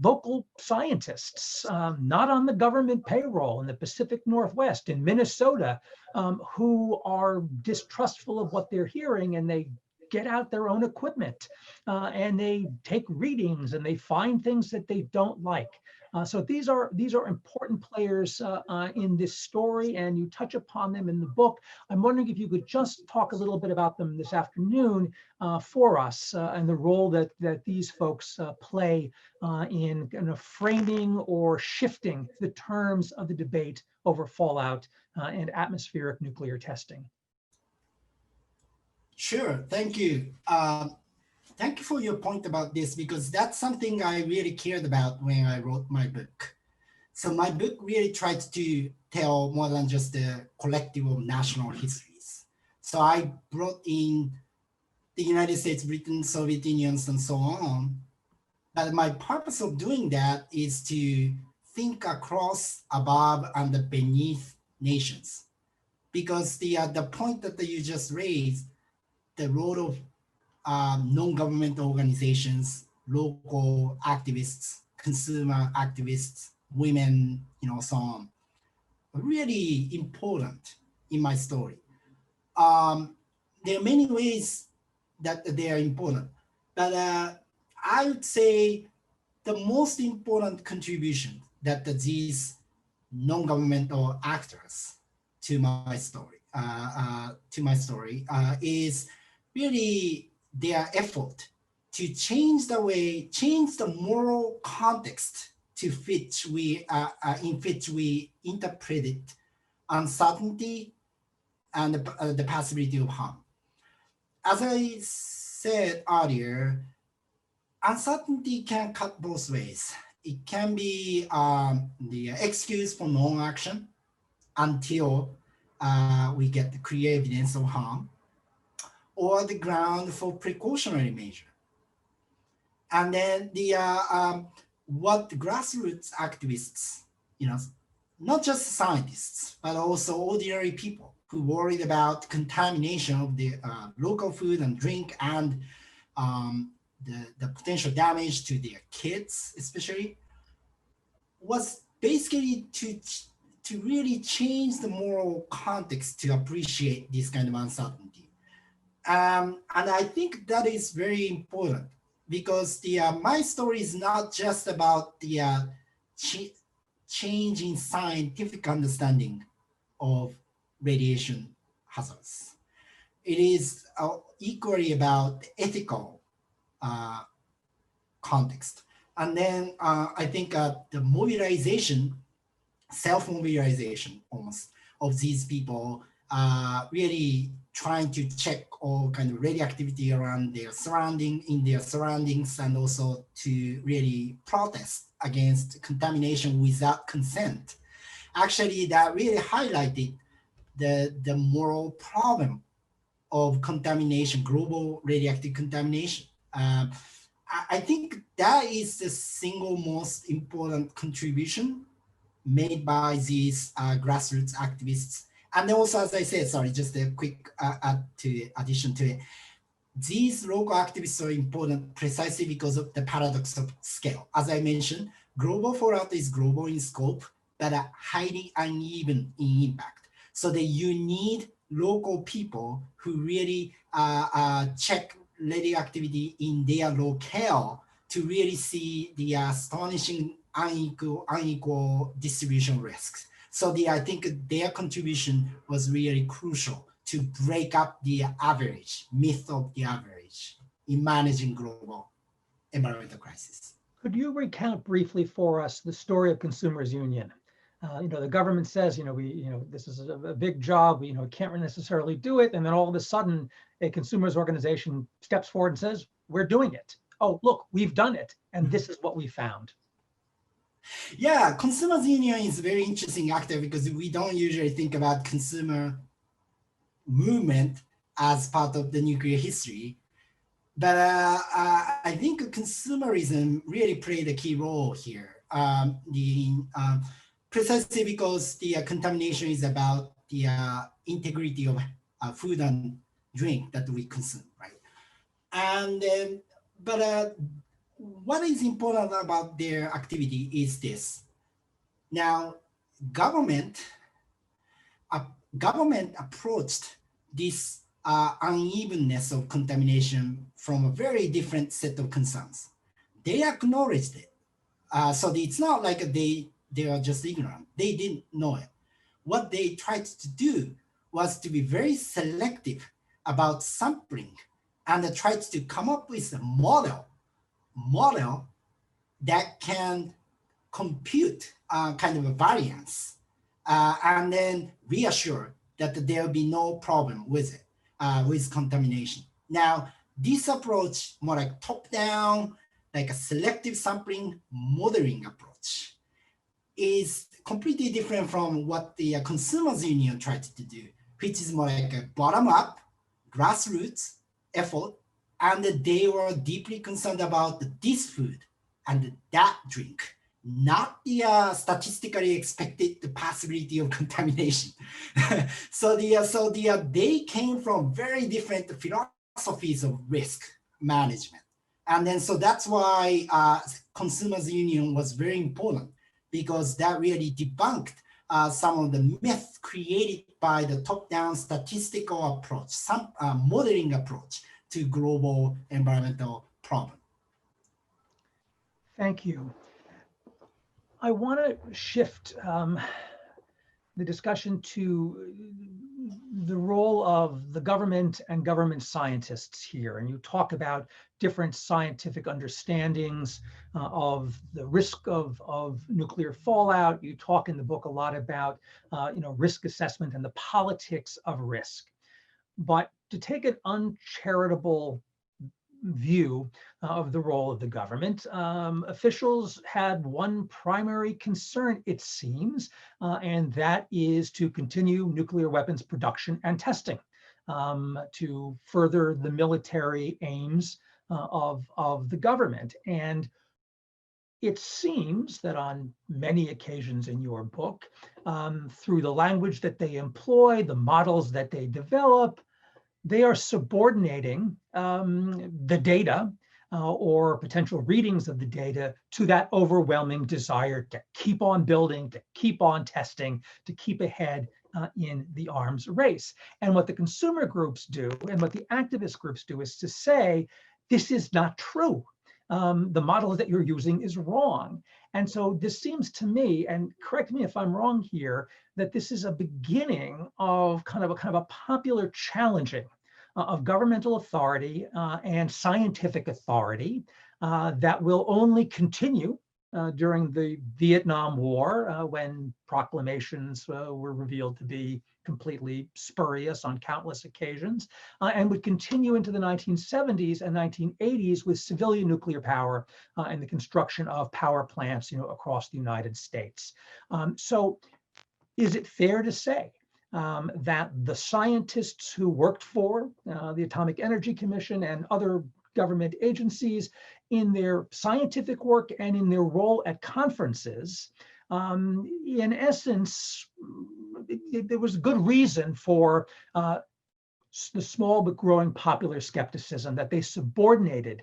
Speaker 1: local scientists, not on the government payroll in the Pacific Northwest, in Minnesota, who are distrustful of what they're hearing, and they get out their own equipment and they take readings and they find things that they don't like. So these are important players in this story, and you touch upon them in the book. I'm wondering if you could just talk a little bit about them this afternoon for us and the role that these folks play in kind of framing or shifting the terms of the debate over fallout and atmospheric nuclear testing.
Speaker 3: Sure, thank you. Thank you for your point about this, because that's something I really cared about when I wrote my book. So my book really tried to tell more than just the collective of national histories. So I brought in the United States, Britain, Soviet Union, and so on. But my purpose of doing that is to think across, above, and beneath nations. Because the point that you just raised, the role of non-government organizations, local activists, consumer activists, women, so on, really important in my story. There are many ways that they are important, but I would say the most important contribution that these non-governmental actors to my story is really their effort to change the moral context in which we interpret uncertainty and the possibility of harm. As I said earlier, uncertainty can cut both ways. It can be the excuse for non-action until we get the clear evidence of harm, or the ground for precautionary measure. And then what grassroots activists, not just scientists, but also ordinary people who worried about contamination of the local food and drink and the potential damage to their kids, especially, was basically to to really change the moral context to appreciate this kind of uncertainty. And I think that is very important because my story is not just about the change in scientific understanding of radiation hazards. It is equally about ethical context. And then I think the mobilization, self-mobilization almost of these people really trying to check all kind of radioactivity around their surroundings, and also to really protest against contamination without consent. Actually, that really highlighted the moral problem of contamination, global radioactive contamination. I think that is the single most important contribution made by these grassroots activists. And also, as I said, sorry, just a quick addition to it. These local activists are important precisely because of the paradox of scale. As I mentioned, global fallout is global in scope, but highly uneven in impact. So that you need local people who really check radioactivity in their locale to really see the astonishing unequal distribution risks. So I think their contribution was really crucial to break up the average, myth of the average in managing global environmental crisis.
Speaker 1: Could you recount briefly for us the story of Consumers Union? The government says, this is a big job, we, can't necessarily do it. And then all of a sudden, a consumers organization steps forward and says, we're doing it. Oh, look, we've done it. And this is what we found.
Speaker 3: Yeah, Consumers Union is a very interesting actor because we don't usually think about consumer movement as part of the nuclear history. But I think consumerism really played a key role here. Precisely because the contamination is about the integrity of food and drink that we consume, right? And but what is important about their activity is this. Now, government approached this unevenness of contamination from a very different set of concerns. They acknowledged it. So it's not like they are just ignorant. They didn't know it. What they tried to do was to be very selective about sampling and tried to come up with a model that can compute kind of a variance and then reassure that there will be no problem with it, with contamination. Now, this approach, more like top-down, like a selective sampling modeling approach, is completely different from what the Consumers Union tried to do, which is more like a bottom-up, grassroots effort, and they were deeply concerned about this food and that drink, not the statistically expected possibility of contamination. So they came from very different philosophies of risk management. And then so that's why Consumers Union was very important, because that really debunked some of the myths created by the top-down statistical approach, some modeling approach to global environmental problem.
Speaker 1: Thank you. I want to shift the discussion to the role of the government and government scientists here. And you talk about different scientific understandings of the risk of nuclear fallout. You talk in the book a lot about risk assessment and the politics of risk. But to take an uncharitable view of the role of the government, officials had one primary concern, it seems, and that is to continue nuclear weapons production and testing, to further the military aims of the government. And it seems that on many occasions in your book, through the language that they employ, the models that they develop, they are subordinating the data or potential readings of the data to that overwhelming desire to keep on building, to keep on testing, to keep ahead in the arms race. And what the consumer groups do and what the activist groups do is to say, this is not true. The model that you're using is wrong. And so this seems to me, and correct me if I'm wrong here, that this is a beginning of kind of a popular challenging of governmental authority and scientific authority that will only continue during the Vietnam War, when proclamations were revealed to be completely spurious on countless occasions, and would continue into the 1970s and 1980s with civilian nuclear power and the construction of power plants, across the United States. So is it fair to say that the scientists who worked for the Atomic Energy Commission and other government agencies in their scientific work and in their role at conferences, in essence, there was good reason for the small but growing popular skepticism that they subordinated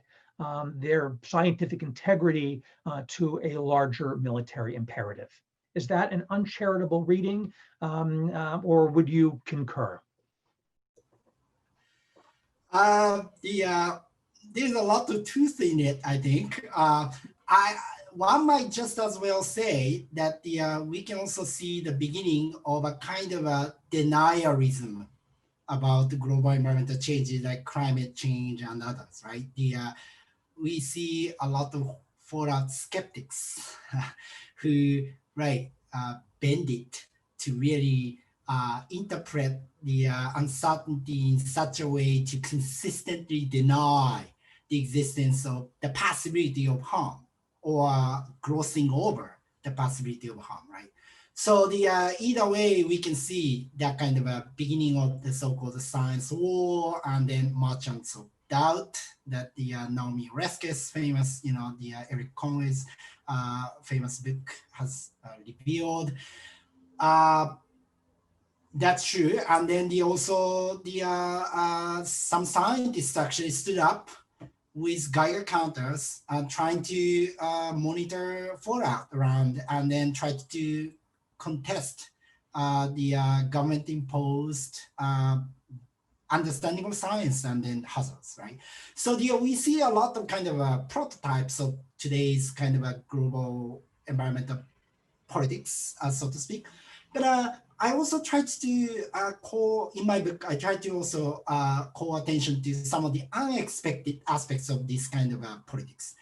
Speaker 1: their scientific integrity to a larger military imperative? Is that an uncharitable reading, or would you concur?
Speaker 3: There's a lot of truth in it, I think. One might just as well say that we can also see the beginning of a kind of a denialism about the global environmental changes like climate change and others, right? We see a lot of fallout skeptics who, bend it to really interpret the uncertainty in such a way to consistently deny the existence of the possibility of harm or glossing over the possibility of harm, right? So either way, we can see that kind of a beginning of the so-called science war and then merchants of doubt that the Naomi Oreskes famous, the Eric Conway's famous book has revealed. That's true. And then some scientists actually stood up with Geiger counters trying to monitor fallout around and then tried to contest the government imposed understanding of science and then hazards, right? So we see a lot of kind of prototypes of today's kind of a global environmental politics, so to speak. But I also tried to in my book, I tried to also call attention to some of the unexpected aspects of this kind of politics.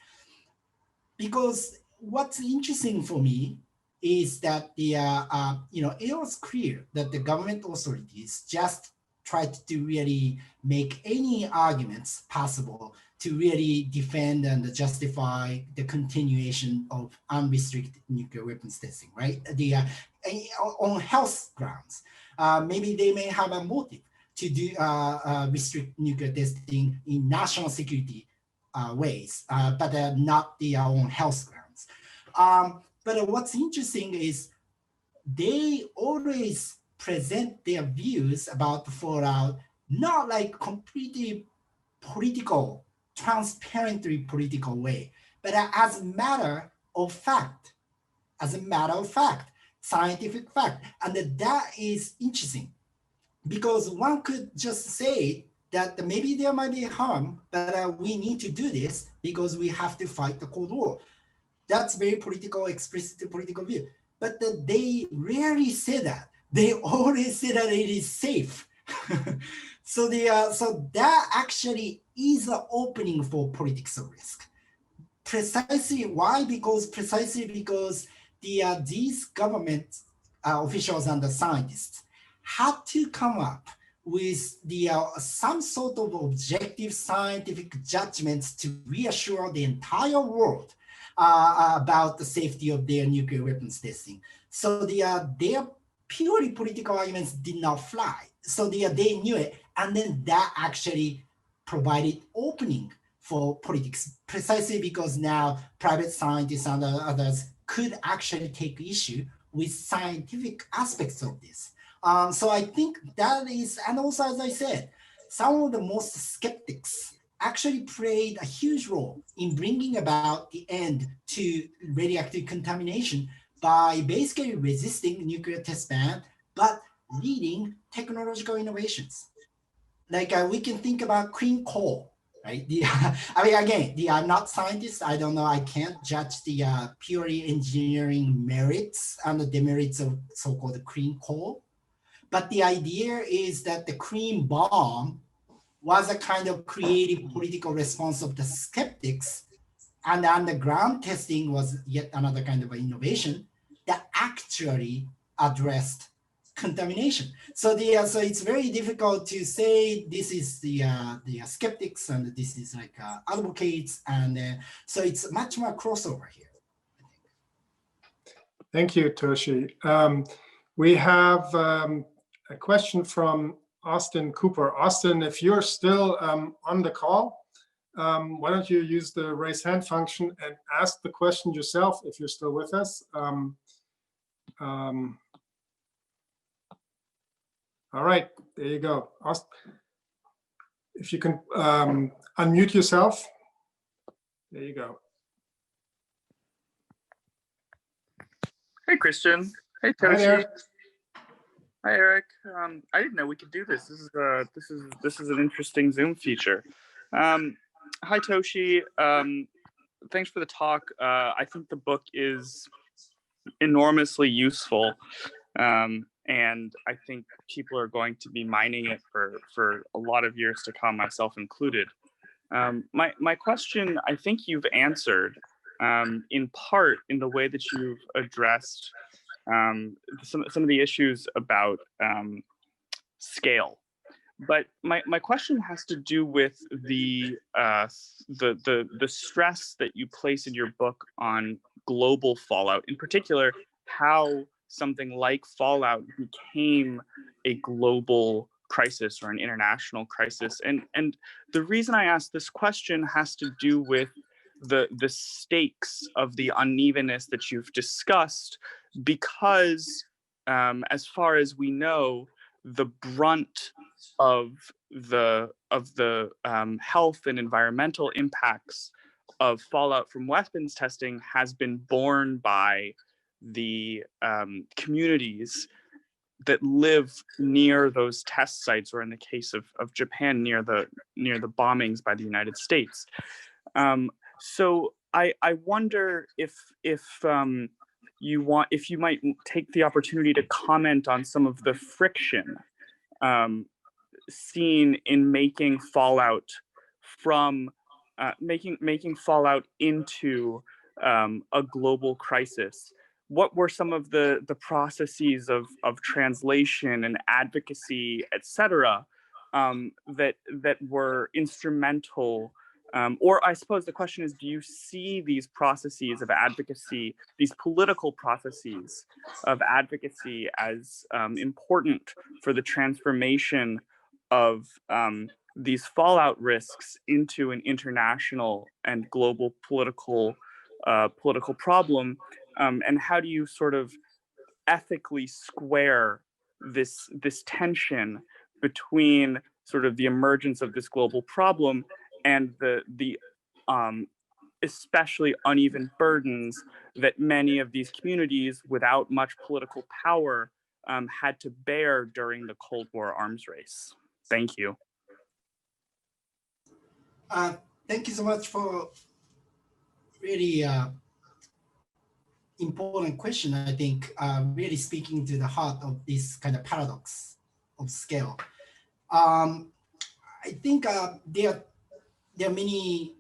Speaker 3: Because what's interesting for me is that it was clear that the government authorities just tried to really make any arguments possible to really defend and justify the continuation of unrestricted nuclear weapons testing, right? On health grounds. Maybe they may have a motive to do restrict nuclear testing in national security ways, but not on health grounds. But what's interesting is they always present their views about the fallout, not like completely political, transparently political way, but as a matter of fact, scientific fact. And that is interesting because one could just say that maybe there might be harm, but we need to do this because we have to fight the Cold War. That's very political, explicit political view. But they rarely say that. They always say that it is safe. So that actually is an opening for politics of risk. Precisely why? Because these government officials and the scientists had to come up with some sort of objective scientific judgments to reassure the entire world about the safety of their nuclear weapons testing. So their purely political arguments did not fly. So they knew it, and then that actually provided opening for politics, precisely because now private scientists and others could actually take issue with scientific aspects of this. So I think that is, and also as I said, some of the most skeptics actually played a huge role in bringing about the end to radioactive contamination by basically resisting nuclear test ban, but leading technological innovations. Like we can think about clean coal, right? I mean, again, I'm not scientist. I don't know. I can't judge the purely engineering merits and the demerits of so-called clean coal. But the idea is that the clean bomb was a kind of creative political response of the skeptics, and the underground testing was yet another kind of innovation that actually addressed contamination. So so it's very difficult to say this is the skeptics and this is like advocates, and so it's much more crossover here.
Speaker 2: Thank you, Toshi. We have a question from Austin Cooper. Austin, if you're still on the call, why don't you use the raise hand function and ask the question yourself if you're still with us. All right, there you go. Austin, if you can unmute yourself. There you go.
Speaker 4: Hey, Christian. Hey,
Speaker 2: Hi
Speaker 4: Toshi.
Speaker 2: there.
Speaker 4: Hi, Eric. I didn't know we could do this. This is an interesting Zoom feature. Hi, Toshi. Thanks for the talk. I think the book is enormously useful, and I think people are going to be mining it for a lot of years to come, myself included. My question, I think you've answered in part in the way that you've addressed some of the issues about scale. But my question has to do with the stress that you place in your book on global fallout, in particular, how something like fallout became a global crisis or an international crisis. And the reason I ask this question has to do with the stakes of the unevenness that you've discussed, because as far as we know, the brunt of the health and environmental impacts of fallout from weapons testing has been borne by the communities that live near those test sites, or in the case of Japan, near the bombings by the United States. So I wonder if you might take the opportunity to comment on some of the friction seen in making fallout from making fallout into a global crisis. What were some of the processes of translation and advocacy, et cetera, that were instrumental? Or I suppose the question is, do you see these processes of advocacy, these political processes of advocacy, as important for the transformation of these fallout risks into an international and global political problem? And how do you sort of ethically square this tension between sort of the emergence of this global problem and the especially uneven burdens that many of these communities without much political power had to bear during the Cold War arms race? Thank you.
Speaker 3: Thank you so much for really important question. I think really speaking to the heart of this kind of paradox of scale. I think there are many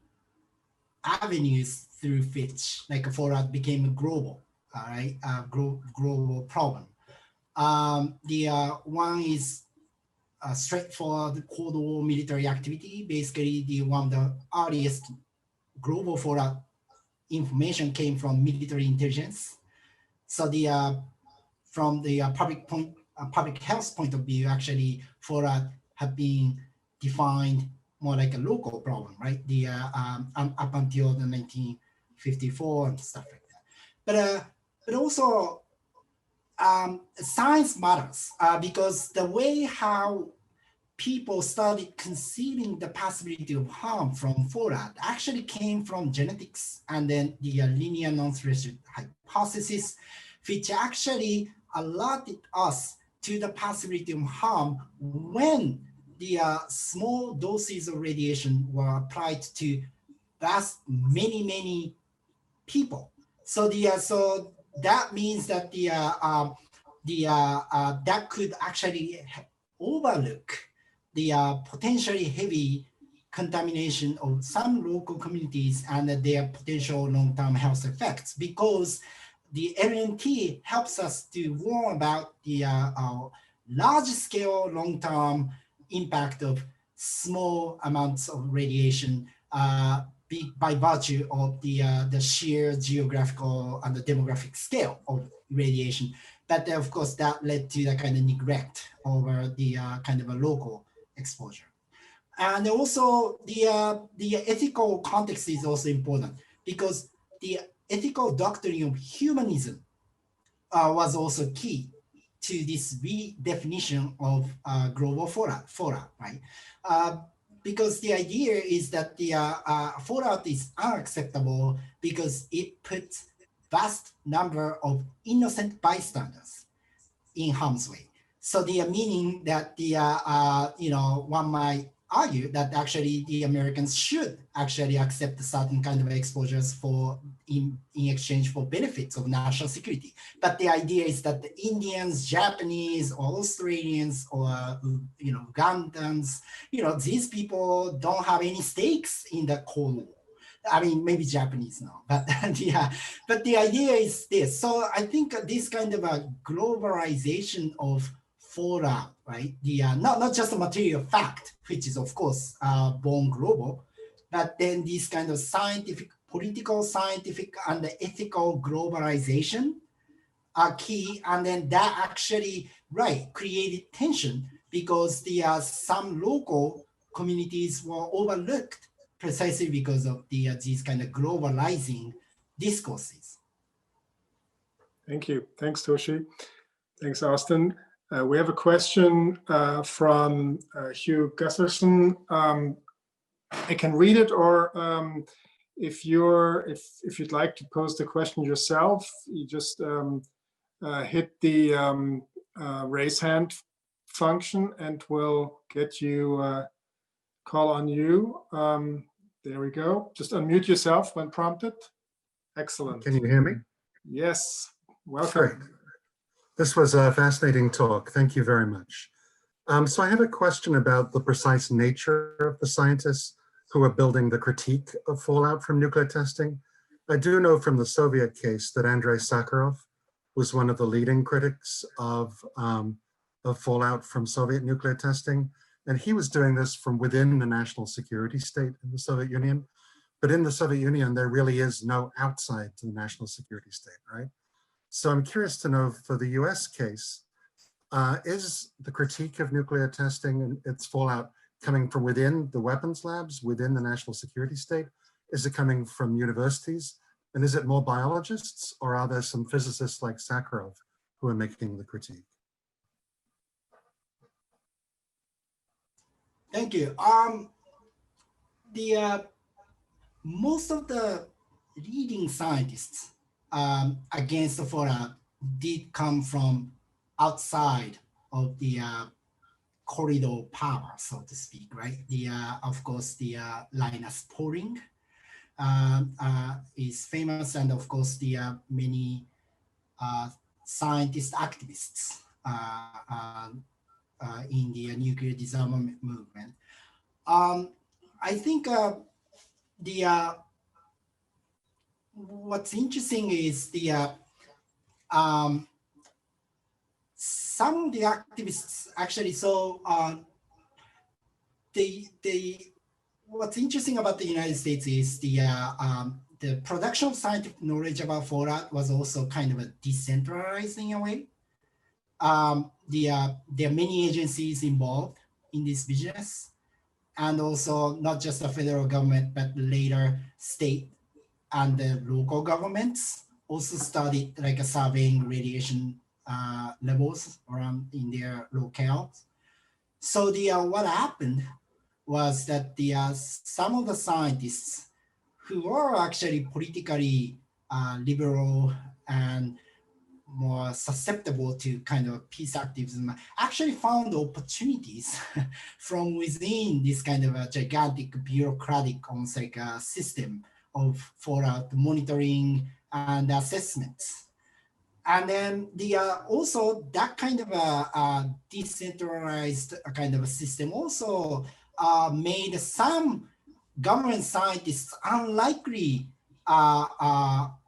Speaker 3: avenues through which like fallout became a global, global problem. The one is straightforward Cold War military activity. Basically, one of the earliest global fallout information came from military intelligence. So from the public health point of view, actually, fallout have been defined more like a local problem, right? Up until the 1954 and stuff like that. But also science matters because the way how people started conceiving the possibility of harm from fallout actually came from genetics and then the linear non-threshold hypothesis, which actually alerted us to the possibility of harm when the small doses of radiation were applied to many people. So so that means that that could actually overlook the potentially heavy contamination of some local communities and their potential long-term health effects, because the LNT helps us to warn about the large-scale long-term impact of small amounts of radiation by virtue of the sheer geographical and the demographic scale of radiation. But of course, that led to the kind of neglect over the kind of a local exposure. And also the ethical context is also important, because the ethical doctrine of humanism was also key to this redefinition of global fallout, right? Because the idea is that the fallout is unacceptable because it puts vast number of innocent bystanders in harm's way. So the meaning that the one might argue that actually the Americans should actually accept certain kind of exposures for in exchange for benefits of national security. But the idea is that the Indians, Japanese, or Australians, or Ugandans, these people don't have any stakes in the Cold War. I mean, maybe Japanese now, but but the idea is this. So I think this kind of a globalization of fallout, right? The not just a material fact, which is of course born global, but then this kind of political, scientific, and the ethical globalization are key, and then that actually created tension because the some local communities were overlooked precisely because of these kind of globalizing discourses.
Speaker 2: Thank you. Thanks, Toshi. Thanks, Austin. We have a question from Hugh Gusserson. I can read it, or if you'd like to pose the question yourself, you just hit the raise hand function, and we'll get you call on you. There we go. Just unmute yourself when prompted. Excellent.
Speaker 5: Can you hear me?
Speaker 2: Yes. Welcome.
Speaker 5: Great. This was a fascinating talk. Thank you very much. So I have a question about the precise nature of the scientists who are building the critique of fallout from nuclear testing. I do know from the Soviet case that Andrei Sakharov was one of the leading critics of fallout from Soviet nuclear testing. And he was doing this from within the national security state in the Soviet Union. But in the Soviet Union, there really is no outside to the national security state, right? So I'm curious to know, for the US case, is the critique of nuclear testing and its fallout coming from within the weapons labs, within the national security state? Is it coming from universities? And is it more biologists, or are there some physicists like Sakharov who are making the critique?
Speaker 3: Thank you. Most of the leading scientists against the fallout did come from outside of the corridor power, so to speak, right? Of course, the Linus Pauling is famous, and of course, the many scientist activists in the nuclear disarmament movement. I think what's interesting is some of the activists actually, so what's interesting about the United States is the production of scientific knowledge about fallout was also kind of a decentralized in a way. There are many agencies involved in this business, and also not just the federal government, but later state and the local governments also started like surveying radiation levels around in their locales. So what happened was that some of the scientists who were actually politically liberal and more susceptible to kind of peace activism actually found opportunities from within this kind of a gigantic bureaucratic almost like a system of fallout monitoring and assessments. And then also that kind of a decentralized kind of a system also made some government scientists unlikely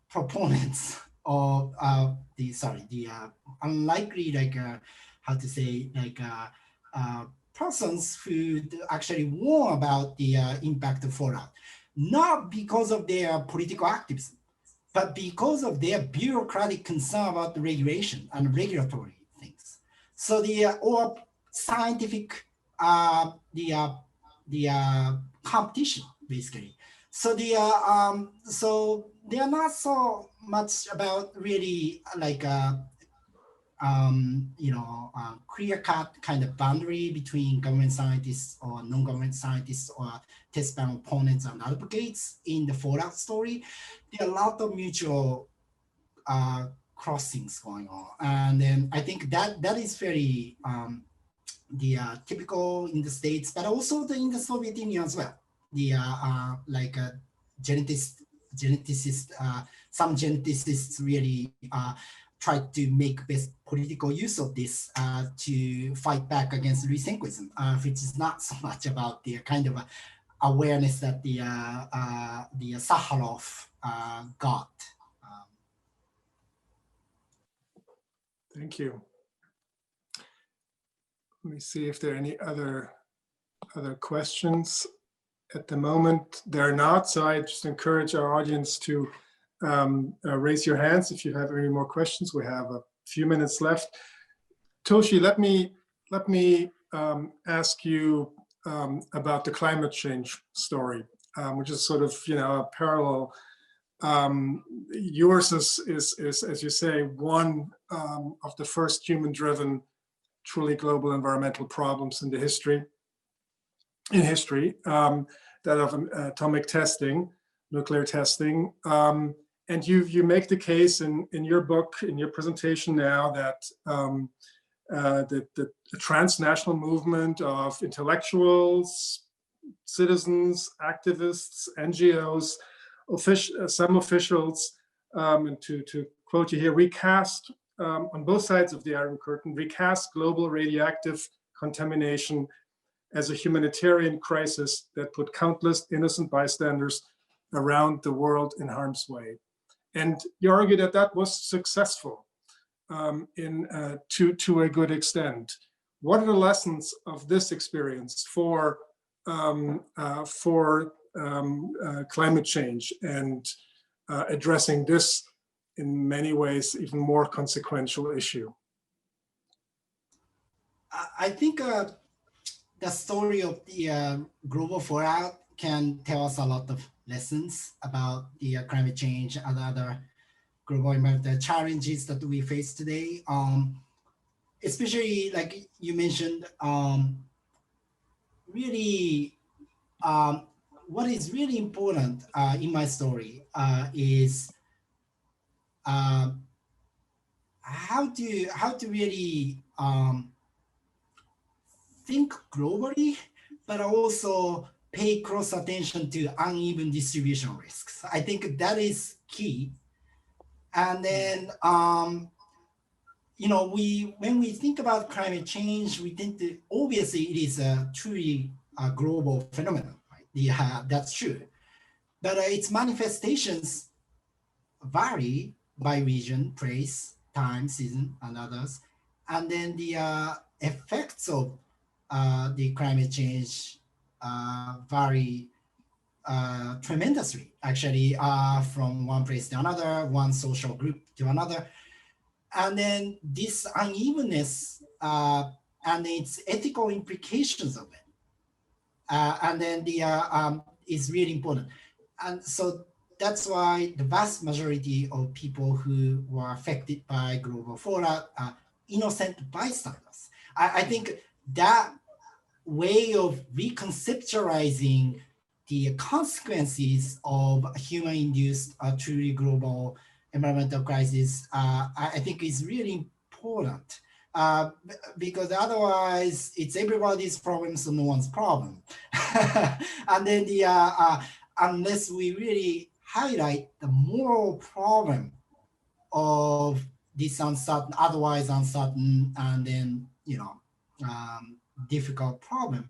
Speaker 3: proponents of unlikely how to say persons who actually warn about the impact of fallout, not because of their political activism, but because of their bureaucratic concern about the regulation and regulatory things. So or scientific competition basically. So so they are not so much about really like clear-cut kind of boundary between government scientists or non-government scientists or test ban opponents and advocates in the fallout story. There are a lot of mutual crossings going on, and then I think that is very typical in the States, but also in the Soviet Union as well. Geneticists, some geneticists really tried to make best political use of this to fight back against resequencing, which is not so much about the kind of awareness that the Sakharov got.
Speaker 2: Thank you. Let me see if there are any other questions. At the moment, there are not, so I just encourage our audience to raise your hands if you have any more questions. We have a few minutes left. Toshi, let me ask you about the climate change story, which is sort of a parallel. Yours is, as you say, one of the first human-driven, truly global environmental problems in history. That of atomic testing, nuclear testing. And you make the case in your book, in your presentation now, that the transnational movement of intellectuals, citizens, activists, NGOs, some officials, and to quote you here, recast on both sides of the Iron Curtain, recast global radioactive contamination as a humanitarian crisis that put countless innocent bystanders around the world in harm's way. And you argue that that was successful to a good extent. What are the lessons of this experience for climate change and addressing this, in many ways, even more consequential issue?
Speaker 3: I think the story of the global fallout can tell us a lot of lessons about the climate change and other global environmental challenges that we face today. Especially like you mentioned, really, what is really important in my story is how to really think globally, but also pay close attention to uneven distribution risks. I think that is key. And then, when we think about climate change, we think that obviously it is a truly global phenomenon, right? That's true. But its manifestations vary by region, place, time, season, and others. And then the effects of the climate change vary tremendously, actually, from one place to another, one social group to another. And then this unevenness and its ethical implications of it, and then is really important. And so that's why the vast majority of people who were affected by global fallout are innocent bystanders. I think that way of reconceptualizing the consequences of human-induced truly global environmental crisis, I think is really important. Because otherwise it's everybody's problem, so no one's problem. And then unless we really highlight the moral problem of this uncertain, otherwise uncertain, and then difficult problem,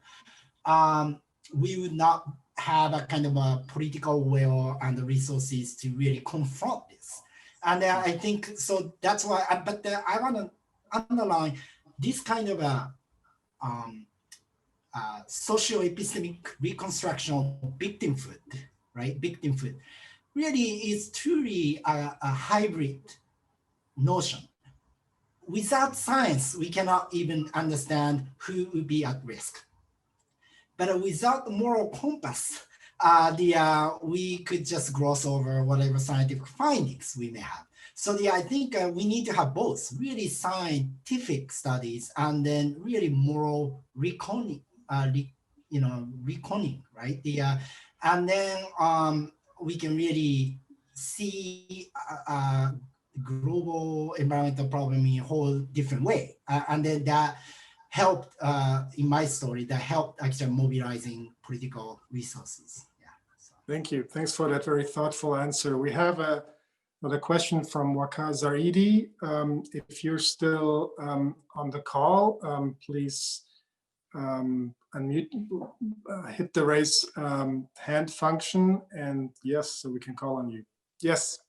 Speaker 3: we would not have a kind of a political will and the resources to really confront this. And I think so. That's why. But I want to underline this kind of a socio-epistemic reconstruction of victimhood, right? Victimhood really is truly a hybrid notion. Without science, we cannot even understand who would be at risk. But without the moral compass, we could just gloss over whatever scientific findings we may have. So I think we need to have both really scientific studies and then really moral reckoning, reckoning, right? And then we can really see global environmental problem in a whole different way. And then that helped, in my story, that helped actually mobilizing political resources. Yeah. So.
Speaker 2: Thank you. Thanks for that very thoughtful answer. We have another question from Waka Zaridi. If you're still on the call, please unmute, hit the raise hand function, and yes, so we can call on you. Yes.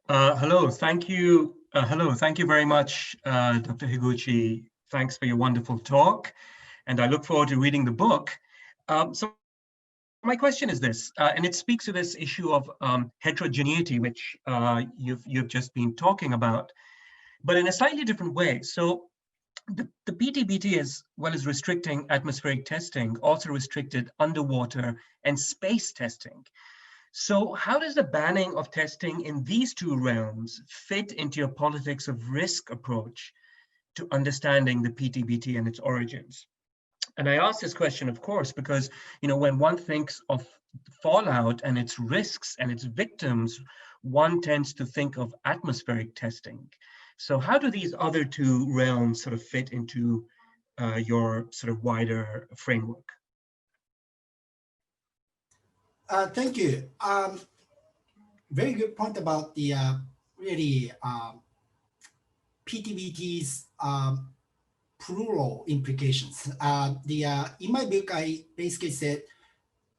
Speaker 6: Hello, thank you. Hello, thank you very much, Dr. Higuchi. Thanks for your wonderful talk, and I look forward to reading the book. So my question is this, and it speaks to this issue of heterogeneity, which you've just been talking about, but in a slightly different way. So the PTBT, as well as restricting atmospheric testing, also restricted underwater and space testing. So how does the banning of testing in these two realms fit into your politics of risk approach to understanding the PTBT and its origins? And I ask this question, of course, because when one thinks of fallout and its risks and its victims, one tends to think of atmospheric testing. So how do these other two realms sort of fit into your sort of wider framework?
Speaker 3: Thank you. Very good point about the really PTBT's plural implications. In my book, I basically said,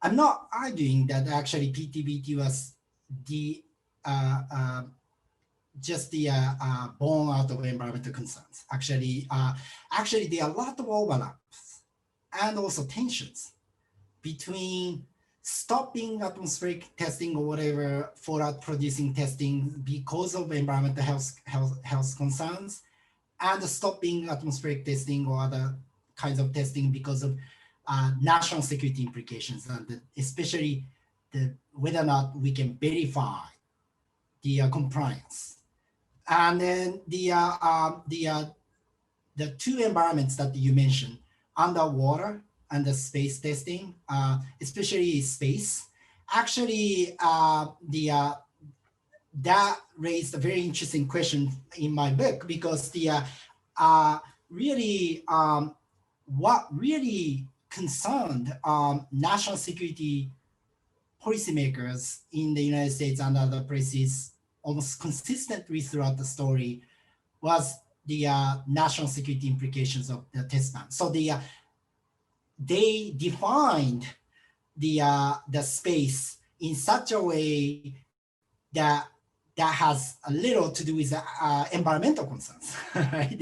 Speaker 3: I'm not arguing that actually PTBT was just born out of environmental concerns. Actually, there are a lot of overlaps and also tensions between stopping atmospheric testing or whatever fallout producing testing because of environmental health concerns, and stopping atmospheric testing or other kinds of testing because of national security implications, and especially whether or not we can verify the compliance. And then the two environments that you mentioned, underwater and the space testing, especially space, actually that raised a very interesting question in my book, because what really concerned national security policymakers in the United States and other places almost consistently throughout the story was the national security implications of the test ban. So they defined the space in such a way that has a little to do with environmental concerns, right?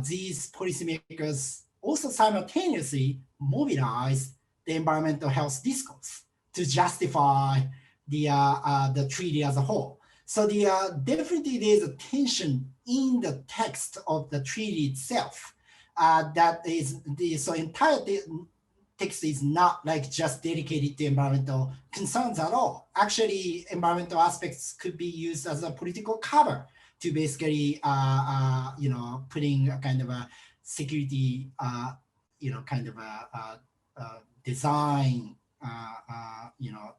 Speaker 3: These policymakers also simultaneously mobilized the environmental health discourse to justify the treaty as a whole. So definitely there's a tension in the text of the treaty itself. That is so entirely text is not like just dedicated to environmental concerns at all. Actually, environmental aspects could be used as a political cover to basically, putting a kind of a security, kind of a design,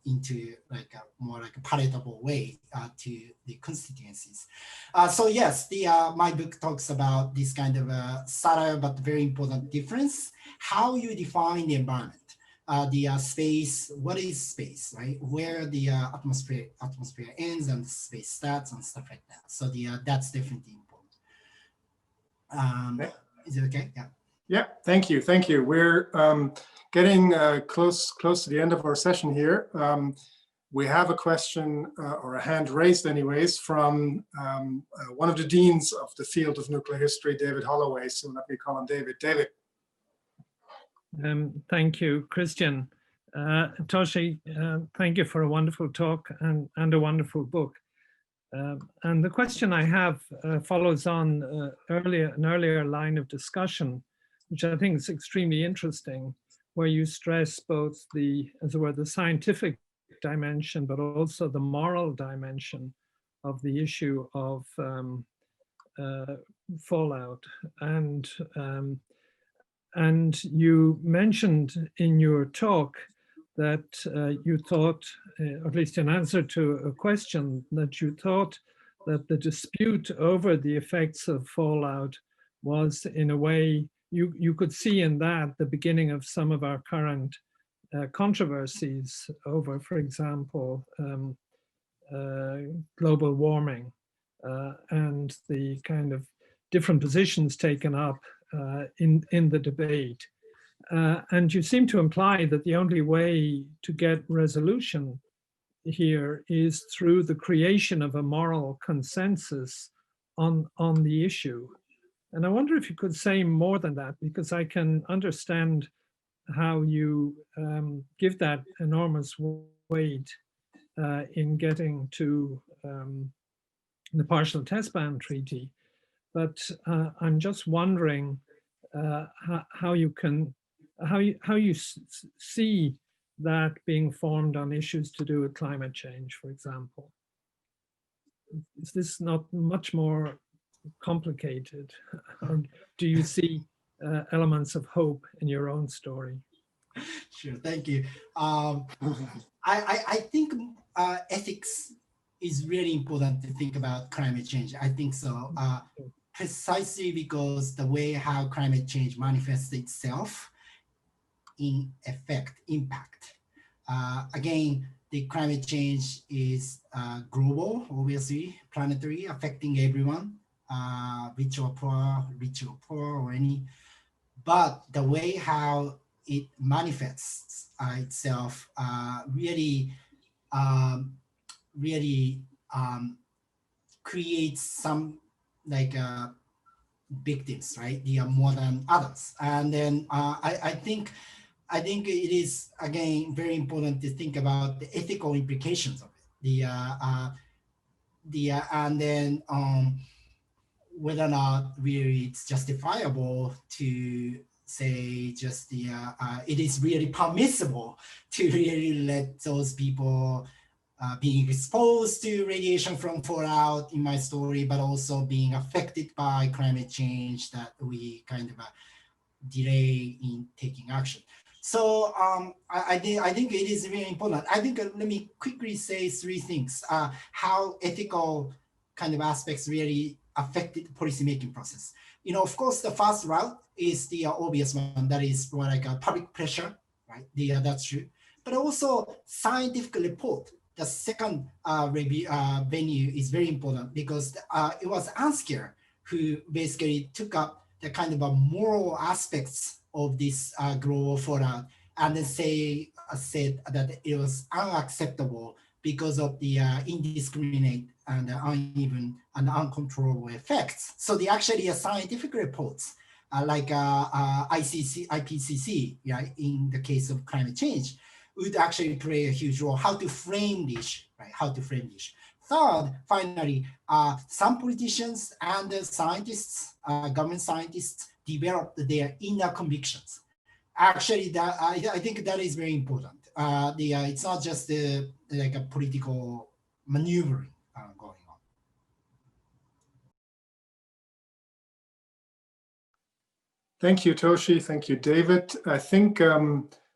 Speaker 3: into like a more like a palatable way to the constituencies. So yes, my book talks about this kind of a subtle but very important difference, how you define the environment. The space, what is space, right? Where the atmosphere ends and the space starts and stuff like that. So that's definitely important. Is it okay? Yeah.
Speaker 2: Yeah, thank you. We're getting close to the end of our session here. We have a question or a hand raised anyways from one of the deans of the field of nuclear history, David Holloway. So let me call on David. David.
Speaker 7: Thank you, Christian. Toshi, thank you for a wonderful talk and a wonderful book. And the question I have follows on an earlier line of discussion, which I think is extremely interesting, where you stress both the, as it were, the scientific dimension, but also the moral dimension of the issue of fallout. And you mentioned in your talk that you thought, or at least in answer to a question, that you thought that the dispute over the effects of fallout was, in a way, you could see in that the beginning of some of our current controversies over, for example, global warming and the kind of different positions taken up in the debate. And you seem to imply that the only way to get resolution here is through the creation of a moral consensus on the issue. And I wonder if you could say more than that, because I can understand how you give that enormous weight in getting to the partial test ban treaty. But I'm just wondering how you see that being formed on issues to do with climate change, for example. Is this not much more complicated? Or do you see elements of hope in your own story?
Speaker 3: Sure, thank you. I think ethics is really important to think about climate change. I think so. Precisely because the way how climate change manifests itself in impact. Again, the climate change is global, obviously, planetary, affecting everyone, rich or poor or any. But the way how it manifests itself really creates some like victims, right? They are more than others. And then I think it is, again, very important to think about the ethical implications of it. And then whether or not really it's justifiable to say just it is really permissible to really let those people being exposed to radiation from fallout in my story, but also being affected by climate change that we kind of delay in taking action. So I think it is really important. I think let me quickly say three things, how ethical kind of aspects really affected the policymaking process. Of course, the first route is the obvious one, that is more like a public pressure, right? That's true. But also scientific report. The second venue is very important because it was Anskier who basically took up the kind of moral aspects of this global fallout and then said that it was unacceptable because of the indiscriminate and uneven and uncontrollable effects. So the actually scientific reports like IPCC, yeah, in the case of climate change, would actually play a huge role, how to frame this, right? How to frame this. Third, finally, some politicians and scientists, government scientists, developed their inner convictions. Actually, that I think that is very important. It's not just like a political maneuvering going on.
Speaker 2: Thank you, Toshi. Thank you, David. I think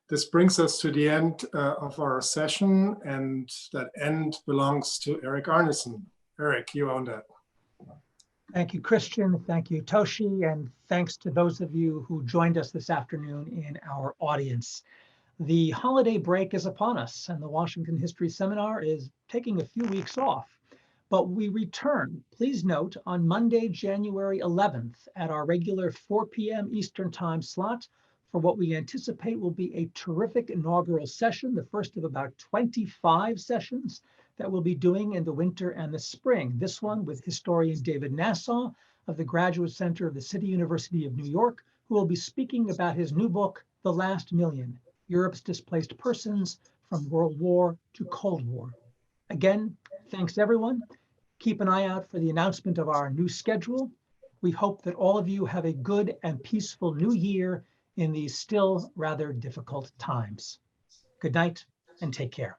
Speaker 2: this brings us to the end of our session, and that end belongs to Eric Arneson. Eric, you own that.
Speaker 1: Thank you, Christian. Thank you, Toshi. And thanks to those of you who joined us this afternoon in our audience. The holiday break is upon us, and the Washington History Seminar is taking a few weeks off. But we return, please note, on Monday, January 11th at our regular 4 p.m. Eastern Time slot for what we anticipate will be a terrific inaugural session, the first of about 25 sessions that we'll be doing in the winter and the spring. This one with historian David Nassau of the Graduate Center of the City University of New York, who will be speaking about his new book, The Last Million, Europe's Displaced Persons from World War to Cold War. Again, thanks everyone. Keep an eye out for the announcement of our new schedule. We hope that all of you have a good and peaceful new year in these still rather difficult times. Good night and take care.